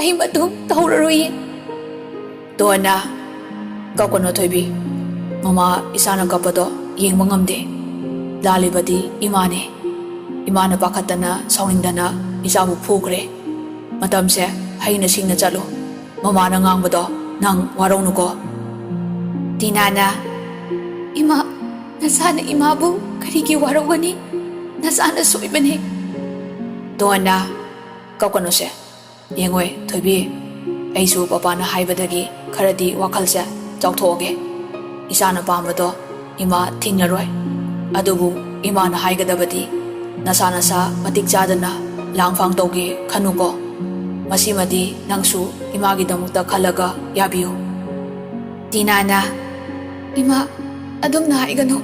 ai matum tawraroi Dona kakono thoibi mama isana kapado yeng mangamde lalibadi imane pakhatana sawningdana ꯏꯆꯥꯕꯨ ꯐꯨꯈ꯭ꯔꯦ ꯃꯇꯝꯁꯦ ꯍꯩꯅ ꯁꯤꯡꯅ ꯆꯠꯂꯨ ꯃꯃꯥꯅ ꯉꯥꯡꯕꯗꯣ ꯅꯪ ꯋꯥꯔꯧꯅꯨꯀꯣ ꯇꯤꯅꯥꯅ ꯏꯃꯥ ꯅꯁꯥꯅ ꯏꯃꯥꯕꯨ ꯀꯔꯤꯒꯤ ꯋꯥꯔꯧꯒꯅꯤ ꯅꯁꯥꯅ ꯁꯣꯏꯕꯅꯤ ꯗꯣꯟꯅ ꯀꯞꯀꯅꯨꯁꯦ ꯌꯦꯡꯉꯣꯏ ꯊꯣꯏꯕꯤ ꯑꯩꯁꯨ ꯄꯄꯥꯅ ꯍꯥꯏꯕꯗꯒꯤ ꯈꯔꯗꯤ ꯋꯥꯈꯜꯁꯦ ꯆꯥꯎꯊꯣꯛꯑꯒꯦ ꯏꯆꯥꯅ ꯄꯥꯝꯕꯗꯣ ꯏꯃꯥ ꯊꯤꯡꯉꯔꯣꯏ ꯑꯗꯨꯕꯨ ꯏꯃꯥꯅ ꯍꯥꯏꯒꯗꯕꯗꯤ ꯅꯁꯥ ꯅꯁꯥ ꯃꯇꯤꯛ ꯆꯥꯗꯅ ꯂꯥꯡꯐꯥꯡ ꯇꯧꯒꯦ ꯈꯟꯅꯨꯀꯣ ꯃꯁꯤꯃꯗꯤ ꯅꯪꯁꯨ ꯏꯃꯥꯒꯤꯗꯃꯛꯇ ꯈꯜꯂꯒ ꯌꯥꯕꯤꯌꯨ ꯇꯤꯅꯥꯅ ꯏꯃꯥ ꯑꯗꯨꯝꯅ ꯍꯥꯏꯒꯅꯨ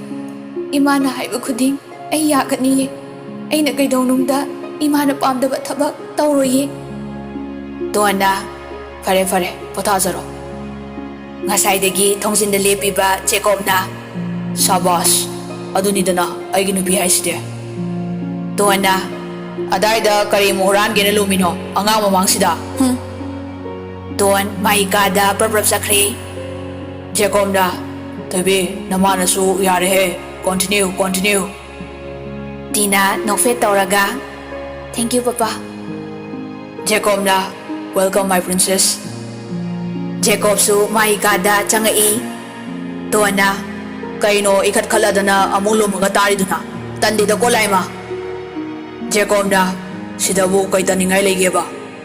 ꯏꯃꯥꯅ ꯍꯥꯏꯕ ꯈꯨꯗꯤꯡ ꯑꯩ ꯌꯥꯒꯅꯤꯌꯦ ꯑꯩꯅ ꯀꯩꯗꯧꯅꯨꯡꯗ ꯏꯃꯥꯅ ꯄꯥꯝꯗꯕ ꯊꯕꯛ ꯇꯧꯔꯣꯏꯌꯦ ꯗꯣꯟꯅ ꯐꯔꯦ ꯐꯔꯦ ꯄꯣꯊꯥꯖꯔꯣ ꯉꯁꯥꯏꯗꯒꯤ ꯊꯣꯡꯖꯤꯟꯗ ꯂꯦꯞꯄꯤꯕ ꯖꯦꯀꯣꯕꯅ ꯁꯥꯕꯥꯁ ꯑꯗꯨꯅꯤꯗꯅ ꯑꯩꯒꯤ ꯅꯨꯄꯤ ꯍꯥꯏꯁꯤꯗꯤ ꯗꯣꯟꯅ ꯑꯗꯥꯏꯗ ꯀꯔꯤ ꯑꯃꯨꯛ ꯍꯨꯔꯥꯟꯒꯦꯅ ꯂꯨꯃꯤꯅꯣ ꯑꯉꯥꯡ ꯃꯃꯥꯡꯁꯤꯗ ꯗꯣꯟ ꯃꯥꯒꯤ ꯀꯥꯗ ꯄ꯭ꯔꯞ ꯆꯠꯈ꯭ꯔꯦ ꯖꯦꯀꯣꯕꯅ ꯊꯣꯏꯕꯤ ꯅꯃꯥꯅꯁꯨ ꯌꯥꯔꯦꯍꯦ ꯀꯣꯟꯇꯤꯅ꯭ꯌꯨ ꯇꯤꯅꯥ ꯅꯣꯛꯐꯦꯠ ꯇꯧꯔꯒ ꯊꯦꯡꯛ ꯌꯨ ꯄꯄꯥ ꯖꯦꯀꯣꯕꯅ ꯋꯦꯜꯀꯝ ꯃꯥꯏ ꯄ꯭ꯔꯤꯟꯁꯦꯁ ꯖꯦꯀꯣꯕꯁꯨ ꯃꯥꯒꯤ ꯀꯥꯗ ꯆꯪꯉꯛꯏ ꯗꯣꯟꯅ ꯀꯩꯅꯣ ꯏꯈꯠ ꯈꯠꯂꯗꯅ ꯑꯃꯨꯛ ꯂꯨꯝꯃꯒ ꯇꯥꯔꯤꯗꯨꯅ ꯇꯟꯗꯦꯗꯀꯣ ꯂꯥꯏꯃ ꯖꯦꯀꯣꯕꯅ ꯁꯤꯗꯕꯨ ꯀꯩ ꯇꯟꯅꯤꯡꯉꯥꯏ ꯂꯩꯒꯦꯕ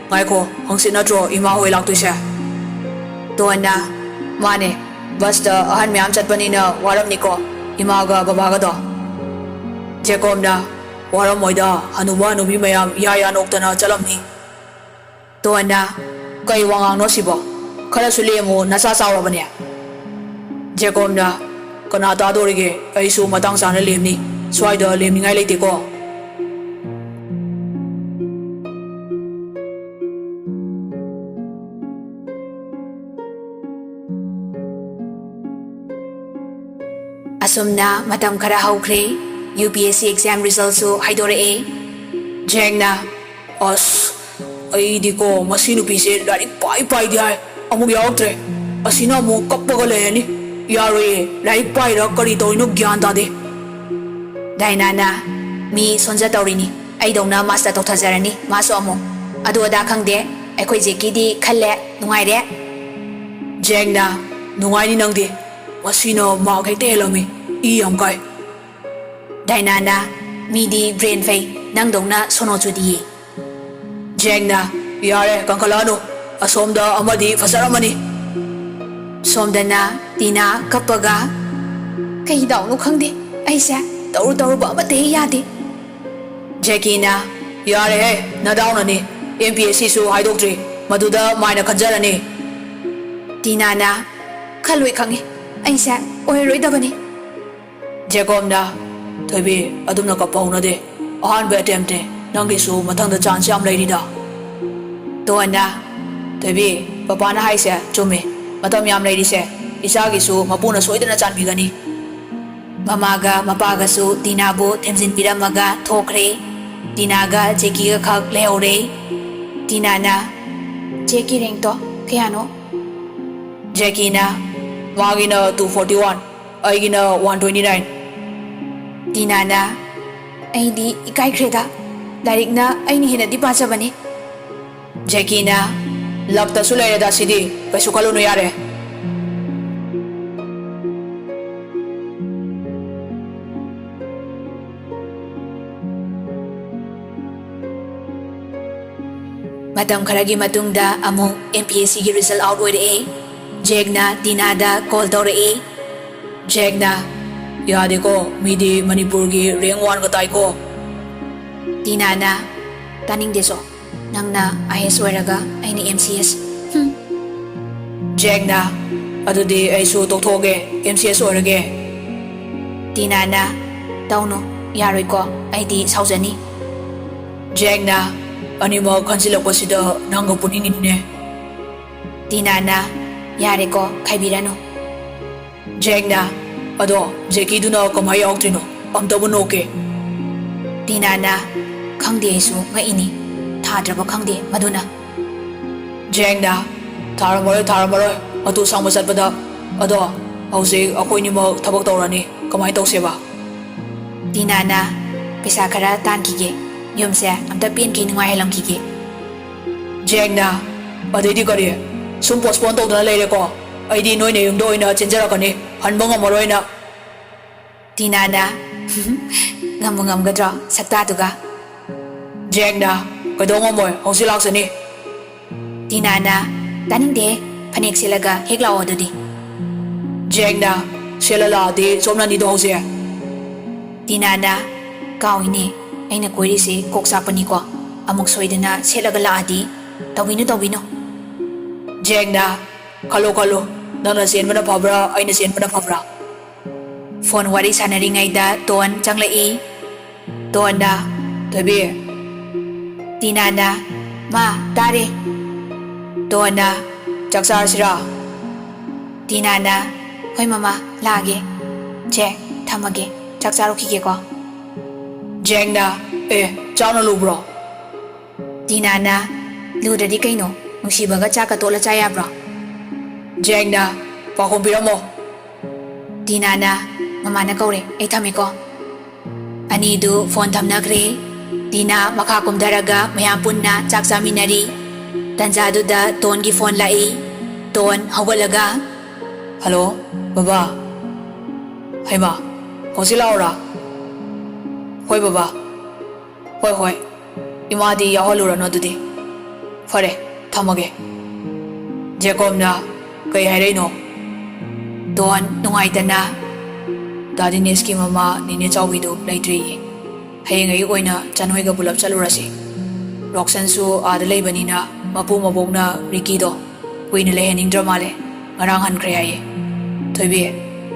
ꯉꯥꯏꯈꯣ ꯍꯪꯆꯤꯠ ꯅꯠꯇ꯭ꯔꯣ ꯏꯃꯥ ꯍꯣꯏ ꯂꯥꯛꯇꯣꯏꯁꯦ ꯗꯣꯟꯅ ꯃꯥꯅꯦ ꯕꯁꯇ ꯑꯍꯟ ꯃꯌꯥꯝ ꯆꯠꯄꯅꯤꯅ ꯋꯥꯔꯝꯅꯤꯀꯣ ꯏꯃꯥꯒ ꯕꯕꯥꯒꯗꯣ ꯖꯦꯀꯣꯕꯅ ꯋꯥꯔꯝꯃꯣꯏꯗ ꯍꯅꯨꯕ ꯍꯅꯨꯕꯤ ꯃꯌꯥꯝ ꯌꯥ ꯅꯣꯛꯇꯅ ꯆꯠꯂꯝꯅꯤ ꯗꯣꯟꯅ ꯀꯩ ꯋꯥꯉꯥꯡꯅꯣ ꯁꯤꯕꯣ ꯈꯔꯁꯨ ꯂꯦꯝꯃꯨ ꯅꯆꯥ ꯆꯥꯎꯔꯕꯅꯦ ꯖꯦꯀꯣꯕꯅ ꯀꯅꯥ ꯇꯥꯗꯣꯔꯤꯒꯦ ꯑꯩꯁꯨ ꯃꯇꯥꯡ ꯆꯥꯅ ꯂꯦꯝꯅꯤ ꯁ꯭ꯋꯥꯏꯗ ꯂꯦꯝꯅꯤꯡꯉꯥই ꯂꯩꯇꯦꯀꯣ ꯑꯁꯨꯝꯅ ꯃꯇꯝ ꯈꯔ ꯍꯧꯈ꯭ꯔꯦ UPSC ꯑꯦꯛꯖꯥꯝ ꯔꯤꯖꯜꯁꯨ ꯍꯥꯏꯗꯣꯔꯛꯑꯦ ꯖꯦꯛꯅ ꯑꯁ ꯑꯩꯗꯤꯀꯣ ꯃꯁꯤ ꯅꯨꯄꯤꯁꯦ ꯂꯥꯏꯔꯤꯛ ꯄꯥꯏꯗꯤ ꯍꯥꯏ ꯑꯃꯨꯛ ꯌꯥꯎꯔꯛꯇ꯭ꯔꯦ ꯑꯁꯤꯅ ꯑꯃꯨꯛ ꯀꯞꯄꯒ ꯂꯩꯔꯅꯤ ꯌꯥꯔꯣꯏꯌꯦ ꯂꯥꯏꯔꯤꯛ ꯄꯥꯏꯔ ꯀꯔꯤ ꯇꯧꯔꯤꯅꯣ ꯒ꯭ꯌꯥꯟ ꯇꯥꯗꯦ ꯗꯥꯏꯅꯥꯅ ꯃꯤ ꯁꯣꯟꯖ ꯇꯧꯔꯤꯅꯤ ꯑꯩꯗꯧꯅ ꯃꯥꯁꯇꯔ ꯇꯧꯊꯖꯔꯅꯤ ꯃꯥꯁꯨ ꯑꯃꯨꯛ ꯑꯗꯨ ꯑꯗꯥ ꯈꯪꯗꯦ ꯑꯩꯈꯣꯏ ꯖꯦꯛꯀꯤꯗꯤ ꯈꯜꯂꯦ ꯅꯨꯡꯉꯥꯏꯔꯦ ꯖꯦꯛꯅ ꯅꯨꯡꯉꯥꯏꯅꯤ ꯅꯪꯗꯤ ꯃꯁꯤꯅ ꯃꯥꯔꯛ ꯍꯦꯛꯇ ꯍꯦꯜꯂꯝꯃꯤ ꯏ ꯌꯥꯝ ꯀꯥꯏ ꯗꯥꯏꯅꯥꯅ ꯃꯤꯗꯤ ꯕ꯭ꯔꯦꯟ ꯐꯩ ꯅꯪꯗꯧꯅ ꯁꯣꯅꯣ ꯆꯨꯗꯤꯌꯦ ꯖꯦꯛꯅ ꯌꯥꯔꯦ ꯀꯟꯈꯠꯂꯛꯑꯅꯨ ꯑꯁꯣꯝꯗ ꯑꯃꯗꯤ ꯐꯖꯔꯝꯃꯅꯤ ꯁꯣꯝꯗꯅ ꯇꯤꯅꯥ ꯀꯞꯄꯒ ꯀꯩꯗꯧꯅꯣ ꯈꯪꯗꯦ ꯑꯩꯁꯦ ꯇꯧꯔꯨꯕ ꯑꯃꯠꯇ ꯍꯦꯛ ꯌꯥꯗꯦ ꯖꯦꯀꯤꯅ ꯌꯥꯔꯦꯍꯦ ꯅꯗꯥꯎꯅꯅꯤ MPSCꯁꯨ ꯍꯥꯏꯗꯣꯛꯇ꯭ꯔꯤ ꯃꯗꯨꯗ ꯃꯥꯏꯅ ꯈꯟꯖꯔꯅꯤ ꯇꯤꯅꯥꯅ ꯈꯜꯂꯣꯏ ꯈꯪꯉꯤ ꯑꯩꯁꯦ ꯑꯣꯏꯔꯔꯣꯏꯗꯕꯅꯤ ꯖꯦꯀꯣꯕꯅ ꯊꯣꯏꯕꯤ ꯑꯗꯨꯝꯅ ꯀꯞꯄ ꯍꯧꯅꯗꯦ ꯑꯍꯥꯟꯕ ꯑꯦꯇꯦꯝꯞꯅꯦ ꯅꯪꯒꯤꯁꯨ ꯃꯊꯪꯗ ꯆꯥꯟꯁ ꯌꯥꯝ ꯂꯩꯔꯤꯗ ꯗꯣꯟꯅ ꯊꯣꯏꯕꯤ ꯄꯄꯥꯅ ꯍꯥꯏꯁꯦ ꯆꯨꯝꯃꯤ ꯃꯇꯝ ꯌꯥꯝ ꯂꯩꯔꯤꯁꯦ ꯏꯆꯥꯒꯤꯁꯨ ꯃꯄꯨꯅ ꯁꯣꯏꯗꯅ ꯆꯥꯟꯕꯤꯒꯅꯤ ꯃꯃꯥꯒ ꯃꯄꯥꯒꯁꯨ ꯇꯤꯅꯥꯕꯨ ꯊꯦꯝꯖꯤꯟꯕꯤꯔꯝꯃꯒ ꯊꯣꯛꯈ꯭ꯔꯦ ꯇꯤꯅꯥꯒ ꯖꯦꯀꯤꯒ ꯈꯛ ꯂꯩꯍꯧꯔꯦ ꯇꯤꯅꯥꯅ ꯖꯦꯛꯀꯤ ꯔꯦꯡꯛꯇꯣ ꯀꯌꯥꯅꯣ ꯖꯦꯀꯤꯅ ꯃꯥꯒꯤꯅ 241 ꯑꯩꯒꯤꯅ 129 ꯇꯤꯅꯥꯅ ꯑꯩꯗꯤ ꯏꯀꯥꯏꯈ꯭ꯔꯦꯗ ꯂꯥꯏꯔꯤꯛꯅ ꯑꯩꯅ ꯍꯦꯟꯅꯗꯤ ꯄꯥꯖꯕꯅꯤ ꯖꯦꯀꯤꯅ ꯂꯛꯇꯁꯨ ꯂꯩꯔꯦꯗ ꯁꯤꯗꯤ ꯀꯩꯁꯨ ꯈꯜꯂꯨꯅꯨ ꯌꯥꯔꯦ ꯃꯇꯝ ꯈꯔꯒꯤ ꯃꯇꯨꯡꯗ ꯑꯃꯨꯛ MPSCꯒꯤ ꯔꯤꯖꯜ ꯑꯥꯎꯠ ꯑꯣꯏꯔꯛꯑꯦ ꯖꯦꯛꯅ ꯇꯤꯅꯥꯗ ꯀꯣꯜ ꯇꯧꯔꯛꯏ ꯖꯦꯛꯅ ꯌꯥꯗꯦꯀꯣ ꯃꯤꯗꯤ ꯃꯅꯤꯄꯨꯔꯒꯤ ꯔꯦꯡ 1ꯒ ꯇꯥꯏꯀꯣ ꯇꯤꯅꯥꯅ ꯇꯥꯅꯤꯡꯗꯦꯁꯣ ꯅꯪꯅ IAS ꯑꯣꯏꯔꯒ ꯑꯩꯅ MCS ꯖꯦꯛꯅ ꯑꯗꯨꯗꯤ ꯑꯩꯁꯨ ꯇꯣꯛꯊꯣꯛꯑꯒꯦ MCS ꯑꯣꯏꯔꯒꯦ ꯇꯤꯅꯥꯅ ꯇꯧꯅꯨ ꯌꯥꯔꯣꯏꯀꯣ ꯑꯩꯗꯤ ꯁꯥꯎꯖꯅꯤ ꯖꯦꯛꯅ ꯑꯅꯤꯃꯛ ꯈꯟꯖꯤꯜꯂꯛꯄꯁꯤꯗ ꯅꯪꯒ ꯄꯨꯅꯤꯡꯉꯤꯅꯤꯅꯦ ꯇꯤꯅꯥꯅ ꯌꯥꯔꯦꯀꯣ ꯈꯥꯏꯕꯤꯔꯅꯨ ꯖꯦꯛꯅ ꯑꯗꯣ ꯖꯦꯀꯤꯗꯨꯅ ꯀꯃꯥꯏ ꯌꯥꯎꯛꯇ꯭ꯔꯤꯅꯣ ꯑꯝꯇꯕꯨ ꯅꯣꯛꯀꯦ ꯇꯤꯅꯥꯅ ꯈꯪꯗꯦ ꯑꯩꯁꯨ ꯉꯛꯏꯅꯤ ꯊꯥꯗ꯭ꯔꯕ ꯈꯪꯗꯦ ꯃꯗꯨꯅ ꯖꯦꯛꯅ ꯊꯥꯔꯝꯃꯔꯣꯏ ꯑꯗꯨ ꯁꯪꯕ ꯆꯠꯄꯗ ꯑꯗꯣ ꯍꯧꯖꯤꯛ ꯑꯩꯈꯣꯏꯅꯤꯃꯛ ꯊꯕꯛ ꯇꯧꯔꯅꯤ ꯀꯃꯥꯏ ꯇꯧꯁꯦꯕ ꯇꯤꯅꯥꯅ ꯄꯩꯁꯥ ꯈꯔ ꯇꯥꯟꯈꯤꯒꯦ ꯌꯨꯝꯁꯦ ꯑꯝꯇ ꯄꯦꯟꯈꯤ ꯅꯨꯡꯉꯥꯏꯍꯜꯂꯝꯈꯤꯒꯦ. ꯖꯦꯛꯅ ꯑꯗꯩꯗꯤ ꯀꯔꯤ ꯁꯨꯝ ꯄꯣꯁꯄꯣꯟ ꯇꯧꯗꯨꯅ ꯂꯩꯔꯦꯀꯣ. ꯑꯩꯗꯤ ꯅꯣꯏꯅ ꯌꯨꯝꯗ ꯑꯣꯏꯅ ꯆꯦꯟꯖꯔꯛꯀꯅꯤ. ꯍꯟꯕ ꯉꯝꯃꯔꯣꯏꯅ. ꯇꯤꯅꯥꯅ ꯉꯝꯕꯨ ꯉꯝꯒꯗ꯭ꯔꯣ ꯁꯛꯇꯥꯗꯨꯒ? ꯖꯦꯛꯅ ꯀꯩꯗꯧ ꯉꯝꯃꯣꯏ ꯍꯧꯖꯤꯛ ꯂꯥꯛꯆꯅꯤ. ꯇꯤꯅꯥꯅ ꯇꯥꯅꯤꯡꯗꯦ, ꯐꯅꯦꯛ ꯁꯦꯠꯂꯒ ꯍꯦꯛ ꯂꯥꯛꯑꯣ ꯑꯗꯨꯗꯤ. ꯖꯦꯛꯅ ꯁꯦꯠꯂ ꯂꯥꯛꯑꯗꯤ ꯁꯣꯝꯅꯅꯤꯗꯣ ꯍꯧꯖꯤꯛ. ꯇꯤꯅꯥꯅ ꯀꯥꯎꯏꯅꯦ, ꯑꯩꯅ ꯀꯣꯏꯔꯤꯁꯦ ꯀꯣꯛ ꯆꯥꯛꯄꯅꯤꯀꯣ. ꯑꯃꯨꯛ ꯁꯣꯏꯗꯅ ꯁꯦꯠꯂꯒ ꯂꯥꯛꯑꯗꯤ ꯇꯧꯕꯤꯅꯨ ꯇꯧꯕꯤꯅꯨ. ꯖꯦꯛꯅ ꯈꯜꯂꯨ ꯅꯪꯅ ꯆꯦꯟꯕꯅ ꯐꯕ꯭ꯔꯥ ꯑꯩꯅ ꯆꯦꯟꯕꯅ ꯐꯕ꯭ꯔꯥ? ꯐꯣꯟ ꯋꯥꯔꯤ ꯁꯥꯟꯅꯔꯤꯉꯩꯗ ꯇꯣꯟ ꯆꯪꯂꯛꯏ. ꯇꯣꯟꯅ ꯊꯣꯏꯕꯤ. ꯇꯤꯅꯥꯅ ꯃꯥ ꯇꯥꯔꯦ. ꯇꯣꯟꯅ ꯆꯥꯛ ꯆꯥꯔꯁꯤꯔꯥ? ꯇꯤꯅꯥꯅ ꯍꯣꯏ ꯃꯃꯥ ꯂꯥꯛꯑꯒꯦ. ꯖꯦꯛ ꯊꯝꯃꯒꯦ, ꯆꯥꯛ ꯆꯥꯔꯨꯈꯤꯒꯦꯀꯣ. ꯖꯦꯛꯅ ꯆꯥꯛꯅ ꯂꯨꯕ꯭ꯔꯣ? ꯇꯤꯅꯥꯅ ꯂꯨꯗ꯭ꯔꯗꯤ ꯀꯩꯅꯣ, ꯅꯨꯡꯁꯤꯕꯒ ꯆꯥꯛꯀ ꯇꯣꯠꯂ ꯆꯥ ꯌꯥꯕ꯭ꯔꯣ? ꯖꯦꯛꯅ ꯄꯥꯎꯈꯨꯝ ꯄꯤꯔꯝꯃꯣ. ꯇꯤꯅꯥꯅ ꯃꯃꯥꯅ ꯀꯧꯔꯦ, ꯑꯩ ꯊꯝꯃꯦꯀꯣ. ꯑꯅꯤꯗꯨ ꯐꯣꯟ ꯊꯝꯅꯈ꯭ꯔꯦ. ꯇꯤꯅꯥ ꯃꯈꯥ ꯀꯨꯝꯊꯔꯒ ꯃꯌꯥꯝ ꯄꯨꯟꯅ ꯆꯥꯛ ꯆꯥꯃꯤꯟꯅꯔꯤ. ꯇꯟꯖꯥꯗꯨꯗ ꯇꯣꯟꯒꯤ ꯐꯣꯟ ꯂꯥꯛꯏ. ꯇꯣꯟ ꯍꯧꯒꯠꯂꯒ ꯍꯜꯂꯣ ꯕꯕꯥ. ꯍꯩꯃꯥ ꯍꯧꯖꯤꯛ ꯂꯥꯛꯑꯣꯔꯥ? ꯍꯣꯏ ꯕꯕꯥ. ꯍꯣꯏ ꯏꯃꯥꯗꯤ ꯌꯥꯎꯍꯜꯂꯨꯔꯅꯨ ꯑꯗꯨꯗꯤ. ꯐꯔꯦ ꯊꯝꯃꯒꯦ. ꯖꯦꯀꯣꯕꯅ ꯀꯩ ꯍꯥꯏꯔꯛꯏꯅꯣ? ꯇꯣꯟ ꯅꯨꯡꯉꯥꯏꯇꯅ ꯗꯥ ꯗꯤꯅꯦꯁꯀꯤ ꯃꯃꯥ ꯅꯤꯅꯦ ꯆꯥꯎꯕꯤꯗꯨ ꯂꯩꯇ꯭ꯔꯤꯌꯦ. ꯍꯌꯦꯡ ꯑꯌꯨꯛ ꯑꯣꯏꯅ ꯆꯅꯣꯏꯒ ꯄꯨꯂꯞ ꯆꯠꯂꯨꯔꯁꯤ. ꯔꯣꯛꯁꯟꯁꯨ ꯑꯥꯗ ꯂꯩꯕꯅꯤꯅ ꯃꯄꯨ ꯃꯕꯣꯛꯅ ꯔꯤꯀꯤꯗꯣ ꯀꯨꯏꯅ ꯂꯩꯍꯟꯅꯤꯡꯗ꯭ꯔ ꯃꯥꯜꯂꯦ. ꯉꯔꯥꯡ ꯍꯟꯈ꯭ꯔꯦ ꯍꯥꯏꯌꯦ. ꯊꯣꯏꯕꯤ,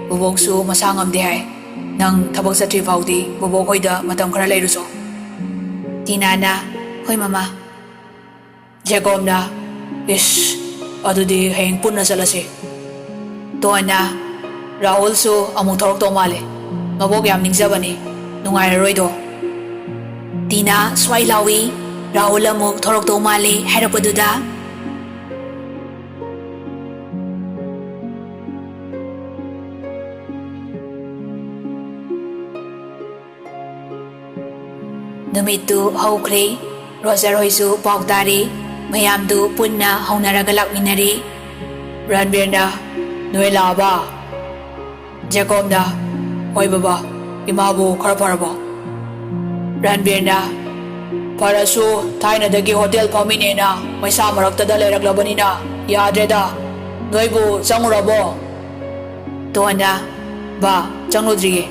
ꯕꯣꯕꯣꯛꯁꯨ ꯃꯁꯥ ꯉꯝꯗꯦ ꯍꯥꯏ. ꯅꯪ ꯊꯕꯛ ꯆꯠꯇ꯭ꯔꯤ ꯐꯥꯎꯗꯤ ꯕꯣꯕꯣꯛ ꯍꯣꯏꯗ ꯃꯇꯝ ꯈꯔ ꯂꯩꯔꯨꯆꯣ. ꯇꯤꯅꯥꯅ ꯍꯣꯏ ꯃꯃꯥ. ꯖꯦꯀꯣꯕꯅ ꯏꯁ ꯑꯗꯨꯗꯤ ꯍꯌꯦꯡ ꯄꯨꯟꯅ ꯆꯠꯂꯁꯤ. ꯇꯣꯟꯅ ꯔꯥꯍꯨꯜꯁꯨ ꯑꯃꯨꯛ ꯊꯧꯔꯛꯇꯧ ꯃꯥꯜꯂꯦ. ꯃꯕꯣꯛ ꯌꯥꯝ ꯅꯤꯡꯖꯕꯅꯤ. ꯅꯨꯡꯉꯥꯏꯔꯔꯣꯏꯗꯣ. ꯇꯤꯅꯥ ꯁ꯭ꯋꯥꯏ ꯂꯥꯎꯏ. ꯔꯥꯍꯨꯜ ꯑꯃꯨꯛ ꯊꯧꯔꯛꯇꯧ ꯃꯥꯜꯂꯦ ꯍꯥꯏꯔꯛꯄꯗꯨꯗ ꯅꯨꯃꯤꯠꯇꯨ ꯍꯧꯈ꯭ꯔꯦ. ꯔꯣꯖꯔ ꯍꯣꯏꯁꯨ ꯄꯥꯎ ꯇꯥꯔꯤ. ꯃꯌꯥꯝꯗꯨ ꯄꯨꯟꯅ ꯍꯧꯅꯔꯒ ꯂꯥꯛꯃꯤꯟꯅꯔꯤ. ꯔꯟꯕꯤꯔꯅ ꯅꯣꯏ ꯂꯥꯛꯑꯕ? ꯖꯦꯀꯣꯕꯅ ꯍꯣꯏ ꯕꯕꯥ, ꯏꯃꯥꯕꯨ ꯈꯔ ꯐꯔꯕꯣ? ꯔꯟꯕꯤꯔꯅ ꯐꯔꯁꯨ ꯊꯥꯏꯅꯗꯒꯤ ꯍꯣꯇꯦꯜ ꯐꯝꯃꯤꯅꯦꯅ ꯃꯩꯁꯥ ꯃꯔꯛꯇꯗ ꯂꯩꯔꯛꯂꯕꯅꯤꯅ ꯌꯥꯗ꯭ꯔꯦꯗ. ꯅꯣꯏꯕꯨ ꯆꯪꯉꯨꯔꯕꯣ? ꯇꯣꯟꯅ ꯕꯥ ꯆꯪꯂꯨꯗ꯭ꯔꯤꯌꯦ.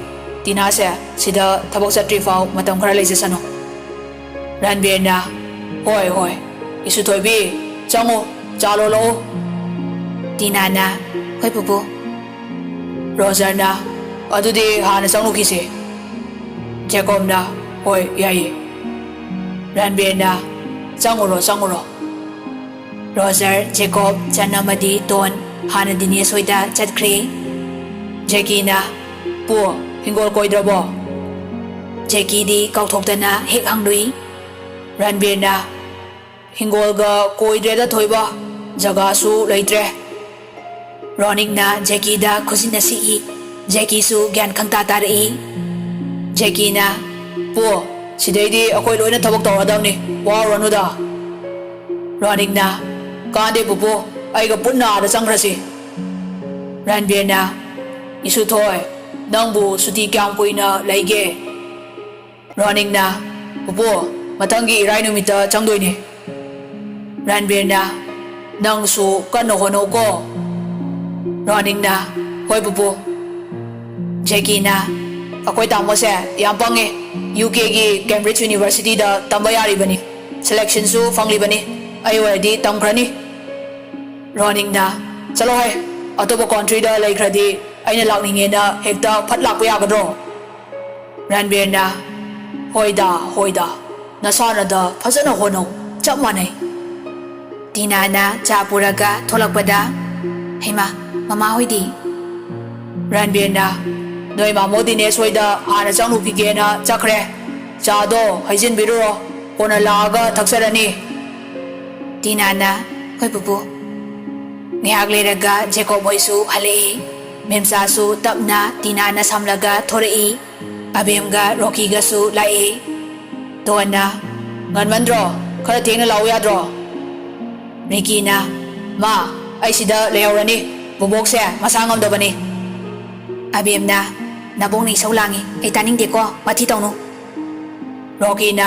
ꯇꯤꯅꯥꯁꯦ ꯁꯤꯗ ꯊꯕꯛ ꯆꯠꯇ꯭ꯔꯤ ꯐꯥꯎ ꯃꯇꯝ ꯈꯔ ꯂꯩꯖꯁꯅꯨ. ꯔꯟꯕꯤꯔꯅ ꯍꯣꯏ ꯏꯁꯨ ꯊꯣꯏꯕꯤ ꯆꯪꯉꯨ, ꯆꯥ ꯂꯣꯜꯂꯛꯎ. ꯇꯤꯅꯥꯅ ꯍꯣꯏ ꯄꯨꯄꯨ. ꯔꯣꯖꯔꯅ ꯑꯗꯨꯗꯤ ꯍꯥꯟꯅ ꯆꯪꯂꯨꯈꯤꯁꯤ. ꯖꯦꯀꯣꯕꯅ ꯍꯣꯏ ꯌꯥꯏꯌꯦ. ꯔꯟꯕꯤꯔꯅ ꯆꯪꯉꯨꯔꯣ. ꯔꯣꯖꯔ, ꯖꯦꯀꯣꯕ, ꯆꯟ ꯑꯃꯗꯤ ꯇꯣꯟ ꯍꯥꯟꯅ ꯗꯤꯅꯦꯁ ꯍꯣꯏꯗ ꯆꯠꯈ꯭ꯔꯦ. ꯖꯦꯀꯤꯅ ꯄꯨ ꯍꯤꯡꯒꯣꯜ ꯀꯣꯏꯗ꯭ꯔꯕꯣ? ꯖꯦꯀꯤꯗꯤ ꯀꯥꯎꯊꯣꯛꯇꯅ ꯍꯦꯛ ꯍꯪꯂꯨꯏ. ꯔꯟꯕꯤꯔꯅ ꯍꯤꯡꯒꯣꯜꯒ ꯀꯣꯏꯗ꯭ꯔꯦꯗ ꯊꯣꯏꯕ, ꯖꯒꯥꯁꯨ ꯂꯩꯇ꯭ꯔꯦ. ꯔꯣꯅꯤꯛꯅ ꯖꯦꯀꯤꯗ ꯈꯨꯖꯤꯟꯅ ꯁꯤꯛꯏ. ꯖꯦꯀꯤꯁꯨ ꯒ꯭ꯌꯥꯟ ꯈꯪꯇꯥ ꯇꯥꯔꯛꯏ. ꯖꯦꯀꯤꯅ ꯄꯨ ꯁꯤꯗꯩꯗꯤ ꯑꯩꯈꯣꯏ ꯂꯣꯏꯅ ꯊꯕꯛ ꯇꯧꯔꯗꯕꯅꯤ, ꯋꯥꯔꯨꯔꯅꯨꯗ. ꯔꯣꯅꯤꯛꯅ ꯀꯥꯟꯗꯦ ꯄꯨꯄꯨ, ꯑꯩꯒ ꯄꯨꯟꯅ ꯑꯥꯗ ꯆꯪꯈ꯭ꯔꯁꯤ. ꯔꯟꯕꯤꯔꯅ ꯏꯁꯨ ꯊꯣꯏ, ꯅꯪꯕꯨ ꯁꯨꯇꯤ ꯀꯌꯥꯝ ꯀꯨꯏꯅ ꯂꯩꯒꯦ? ꯔꯣꯅꯤꯛꯅ ꯄꯨꯄꯨ ꯃꯊꯪꯒꯤ ꯏꯔꯥꯏ ꯅꯨꯃꯤꯠꯇ ꯆꯪꯗꯣꯏꯅꯤ. ꯔꯟꯕꯤꯔꯅ ꯅꯪꯁꯨ ꯀꯟꯅ ꯍꯣꯠꯅꯧꯀꯣ. ꯔꯣꯅꯤꯛꯅ ꯍꯣꯏ ꯄꯨꯄꯨ. ꯖꯦꯀꯤꯅ ꯑꯩꯈꯣꯏ ꯇꯥꯃꯣꯁꯦ ꯌꯥꯝ ꯄꯪꯉꯦ. UKꯒꯤ ꯀꯦꯝꯕ꯭ꯔꯤꯖ ꯌꯨꯅꯤꯚꯔꯁꯤꯇꯤꯗ ꯇꯝꯕ ꯌꯥꯔꯤꯕꯅꯤ. ꯁꯦꯂꯦꯛꯁꯟꯁꯨ ꯐꯪꯂꯤꯕꯅꯤ. ꯑꯩ ꯑꯣꯏꯔꯗꯤ ꯇꯝꯈ꯭ꯔꯅꯤ. ꯔꯣꯅꯤꯛꯅ ꯆꯠꯂꯣꯍꯦ, ꯑꯇꯣꯞꯄ ꯀꯣꯟꯇ꯭ꯔꯤꯗ ꯂꯩꯈ꯭ꯔꯗꯤ ꯑꯩꯅ ꯂꯥꯛꯅꯤꯡꯉꯦꯅ ꯍꯦꯛꯇ ꯐꯠ ꯂꯥꯛꯄ ꯌꯥꯒꯗ꯭ꯔꯣ? ꯔꯟꯕꯤꯔꯅ ꯍꯣꯏꯗ ꯅꯁꯥꯅꯗ ꯐꯖꯅ ꯍꯣꯠꯅꯧ, ꯆꯞ ꯃꯥꯟꯅꯩ. ꯇꯤꯅꯥꯅ ꯆꯥ ꯄꯨꯔꯒ ꯊꯣꯛꯂꯛꯄꯗ ꯍꯩꯃꯥ ꯃꯃꯥ ꯍꯣꯏꯗꯤ? ꯔꯟꯕꯤꯔꯅ ꯅꯣꯏ ꯃꯥꯃꯣ ꯗꯤꯅꯦꯁ ꯍꯣꯏꯗ ꯍꯥꯟꯅ ꯆꯪꯂꯨꯈꯤꯒꯦꯅ ꯆꯠꯈ꯭ꯔꯦ. ꯆꯥꯗꯣ ꯍꯩꯖꯤꯟꯕꯤꯔꯨꯔꯣ, ꯀꯣꯟꯅ ꯂꯥꯛꯑꯒ ꯊꯛꯆꯔꯅꯤ. ꯇꯤꯅꯥꯅ ꯍꯣꯏ ꯄꯨꯄꯨ. ꯉꯥꯏꯍꯥꯛ ꯂꯩꯔꯒ ꯖꯦꯀꯣꯕ ꯍꯣꯏꯁꯨ ꯍꯜꯂꯛꯏ. ꯃꯦꯝꯆꯥꯁꯨ ꯇꯞꯅ ꯇꯤꯅꯥꯅ ꯁꯝꯂꯒ ꯊꯣꯔꯛꯏ. ꯑꯕꯦꯝꯒ ꯔꯣꯀꯤꯒꯁꯨ ꯂꯥꯛꯏ. ꯗꯣꯟꯅ ꯉꯟꯃꯟꯗ꯭ꯔꯣ ꯈꯔ ꯊꯦꯡꯅ ꯂꯥꯛꯎ ꯌꯥꯗ꯭ꯔꯣ ꯔꯤꯀꯤꯅ ꯃꯥ ꯑꯩ ꯁꯤꯗ ꯂꯩꯍꯧꯔꯅꯤ ꯕꯣꯕꯣꯛꯁꯦ ꯃꯁꯥ ꯉꯝꯗꯕꯅꯤ ꯑꯕꯦꯝꯅ ꯅꯕꯣꯡꯅ ꯏꯁꯧ ꯂꯥꯡꯉꯤ ꯑꯩ ꯇꯥꯅꯤꯡꯗꯦꯀꯣ ꯋꯥꯊꯤ ꯇꯧꯅꯨ ꯔꯣꯀꯤꯅ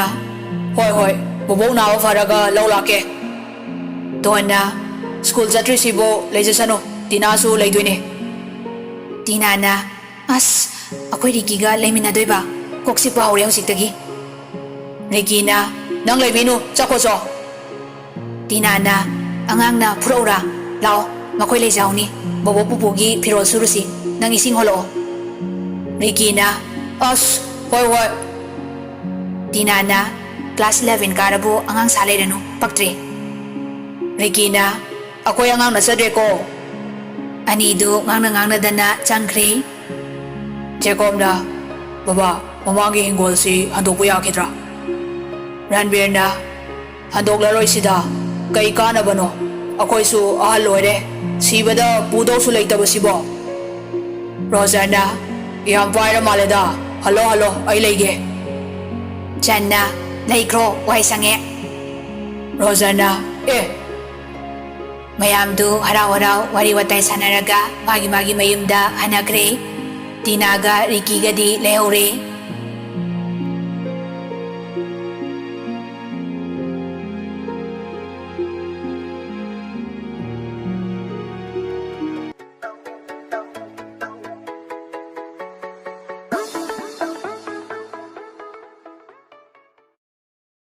ꯍꯣꯏ ꯍꯣꯏ ꯕꯣꯕꯣꯛ ꯅꯥꯕ ꯐꯔꯒ ꯂꯧ ꯂꯥꯛꯀꯦ ꯗꯣꯟꯅ ꯁ꯭ꯀꯨꯜ ꯆꯠꯇ꯭ꯔꯤꯁꯤꯕꯨ ꯂꯩꯖꯁꯅꯨ ꯇꯤꯅꯥꯁꯨ ꯂꯩꯗꯣꯏꯅꯦ ꯇꯤꯅꯥꯅ ꯑꯁ ꯑꯩꯈꯣꯏ ꯔꯤꯀꯤꯒ ꯂꯩꯃꯤꯟꯅꯗꯣꯏꯕ ꯀꯣꯛ ꯆꯤꯛꯄ ꯍꯧꯔꯦ ꯍꯧꯖꯤꯛꯇꯒꯤ ꯔꯤꯀꯤꯅ ꯅꯪ ꯂꯩꯕꯤꯅꯨ ꯆꯠꯈꯣꯆꯣ ꯇꯤꯅꯥꯅ ꯑꯉꯥꯡꯅ ꯐꯨꯔꯛꯎꯔꯥ ꯂꯥꯛꯑꯣ ꯃꯈꯣꯏ ꯂꯩꯖꯍꯧꯅꯤ ꯕꯣꯕꯣꯛ ꯄꯨꯄꯨꯒꯤ ꯐꯤꯔꯣꯜ ꯁꯨꯔꯨꯁꯤ ꯅꯪ ꯏꯁꯤꯡ ꯍꯣꯜꯂꯛꯑꯣ ꯔꯤꯀꯤꯅ ꯑꯁ ꯍꯣꯏ ꯍꯣꯏ ꯇꯤꯅꯥꯅ ꯀ꯭ꯂꯥꯁ 11 ꯀꯥꯔꯕꯨ ꯑꯉꯥꯡ ꯁꯥ ꯂꯩꯔꯅꯨ ꯄꯛꯇ꯭ꯔꯦ ꯔꯤꯀꯤꯅ ꯑꯩꯈꯣꯏ ꯑꯉꯥꯡ ꯅꯠꯆꯗ꯭ꯔꯦꯀꯣ ꯑꯅꯤꯗꯨ ꯉꯥꯡꯅꯗꯅ ꯆꯪꯈ꯭ꯔꯦ ꯖꯦꯀꯣꯕꯅ ꯕꯕꯥ ꯃꯃꯥꯡꯒꯤ ꯍꯤꯡꯒꯣꯜꯁꯤ ꯍꯟꯗꯣꯛꯄ ꯌꯥꯈꯤꯗ꯭ꯔꯥ ꯔꯟꯕꯤꯔꯅ ꯍꯟꯗꯣꯛꯂꯔꯣꯏꯁꯤꯗ ꯀꯩ ꯀꯥꯟꯅꯕꯅꯣ ꯑꯩꯈꯣꯏꯁꯨ ꯑꯍꯜ ꯑꯣꯏꯔꯦ ꯁꯤꯕꯗ ꯄꯨꯗꯧꯁꯨ ꯂꯩꯇꯕꯁꯤꯕꯣ ꯔꯣꯖꯔꯅ ꯌꯥꯝ ꯄꯥꯏꯔ ꯃꯥꯜꯂꯦꯗ ꯍꯜꯂꯣ ꯍꯜꯂꯣ ꯑꯩ ꯂꯩꯒꯦ ꯆꯟꯅ ꯂꯩꯈ꯭ꯔꯣ ꯋꯥꯏ ꯁꯪꯉꯦ ꯔꯣꯖꯔꯅ ꯃꯌꯥꯝꯗꯨ ꯍꯔꯥꯎ ꯍꯔꯥꯎ ꯋꯥꯔꯤ ꯋꯥꯇꯥꯏ ꯁꯥꯟꯅꯔꯒ ꯃꯥꯒꯤ ꯃꯌꯨꯝꯗ ꯍꯟꯅꯈ꯭ꯔꯦ ꯇꯤꯅꯥꯒ ꯔꯤꯀꯤꯒꯗꯤ ꯂꯩꯍꯧꯔꯦ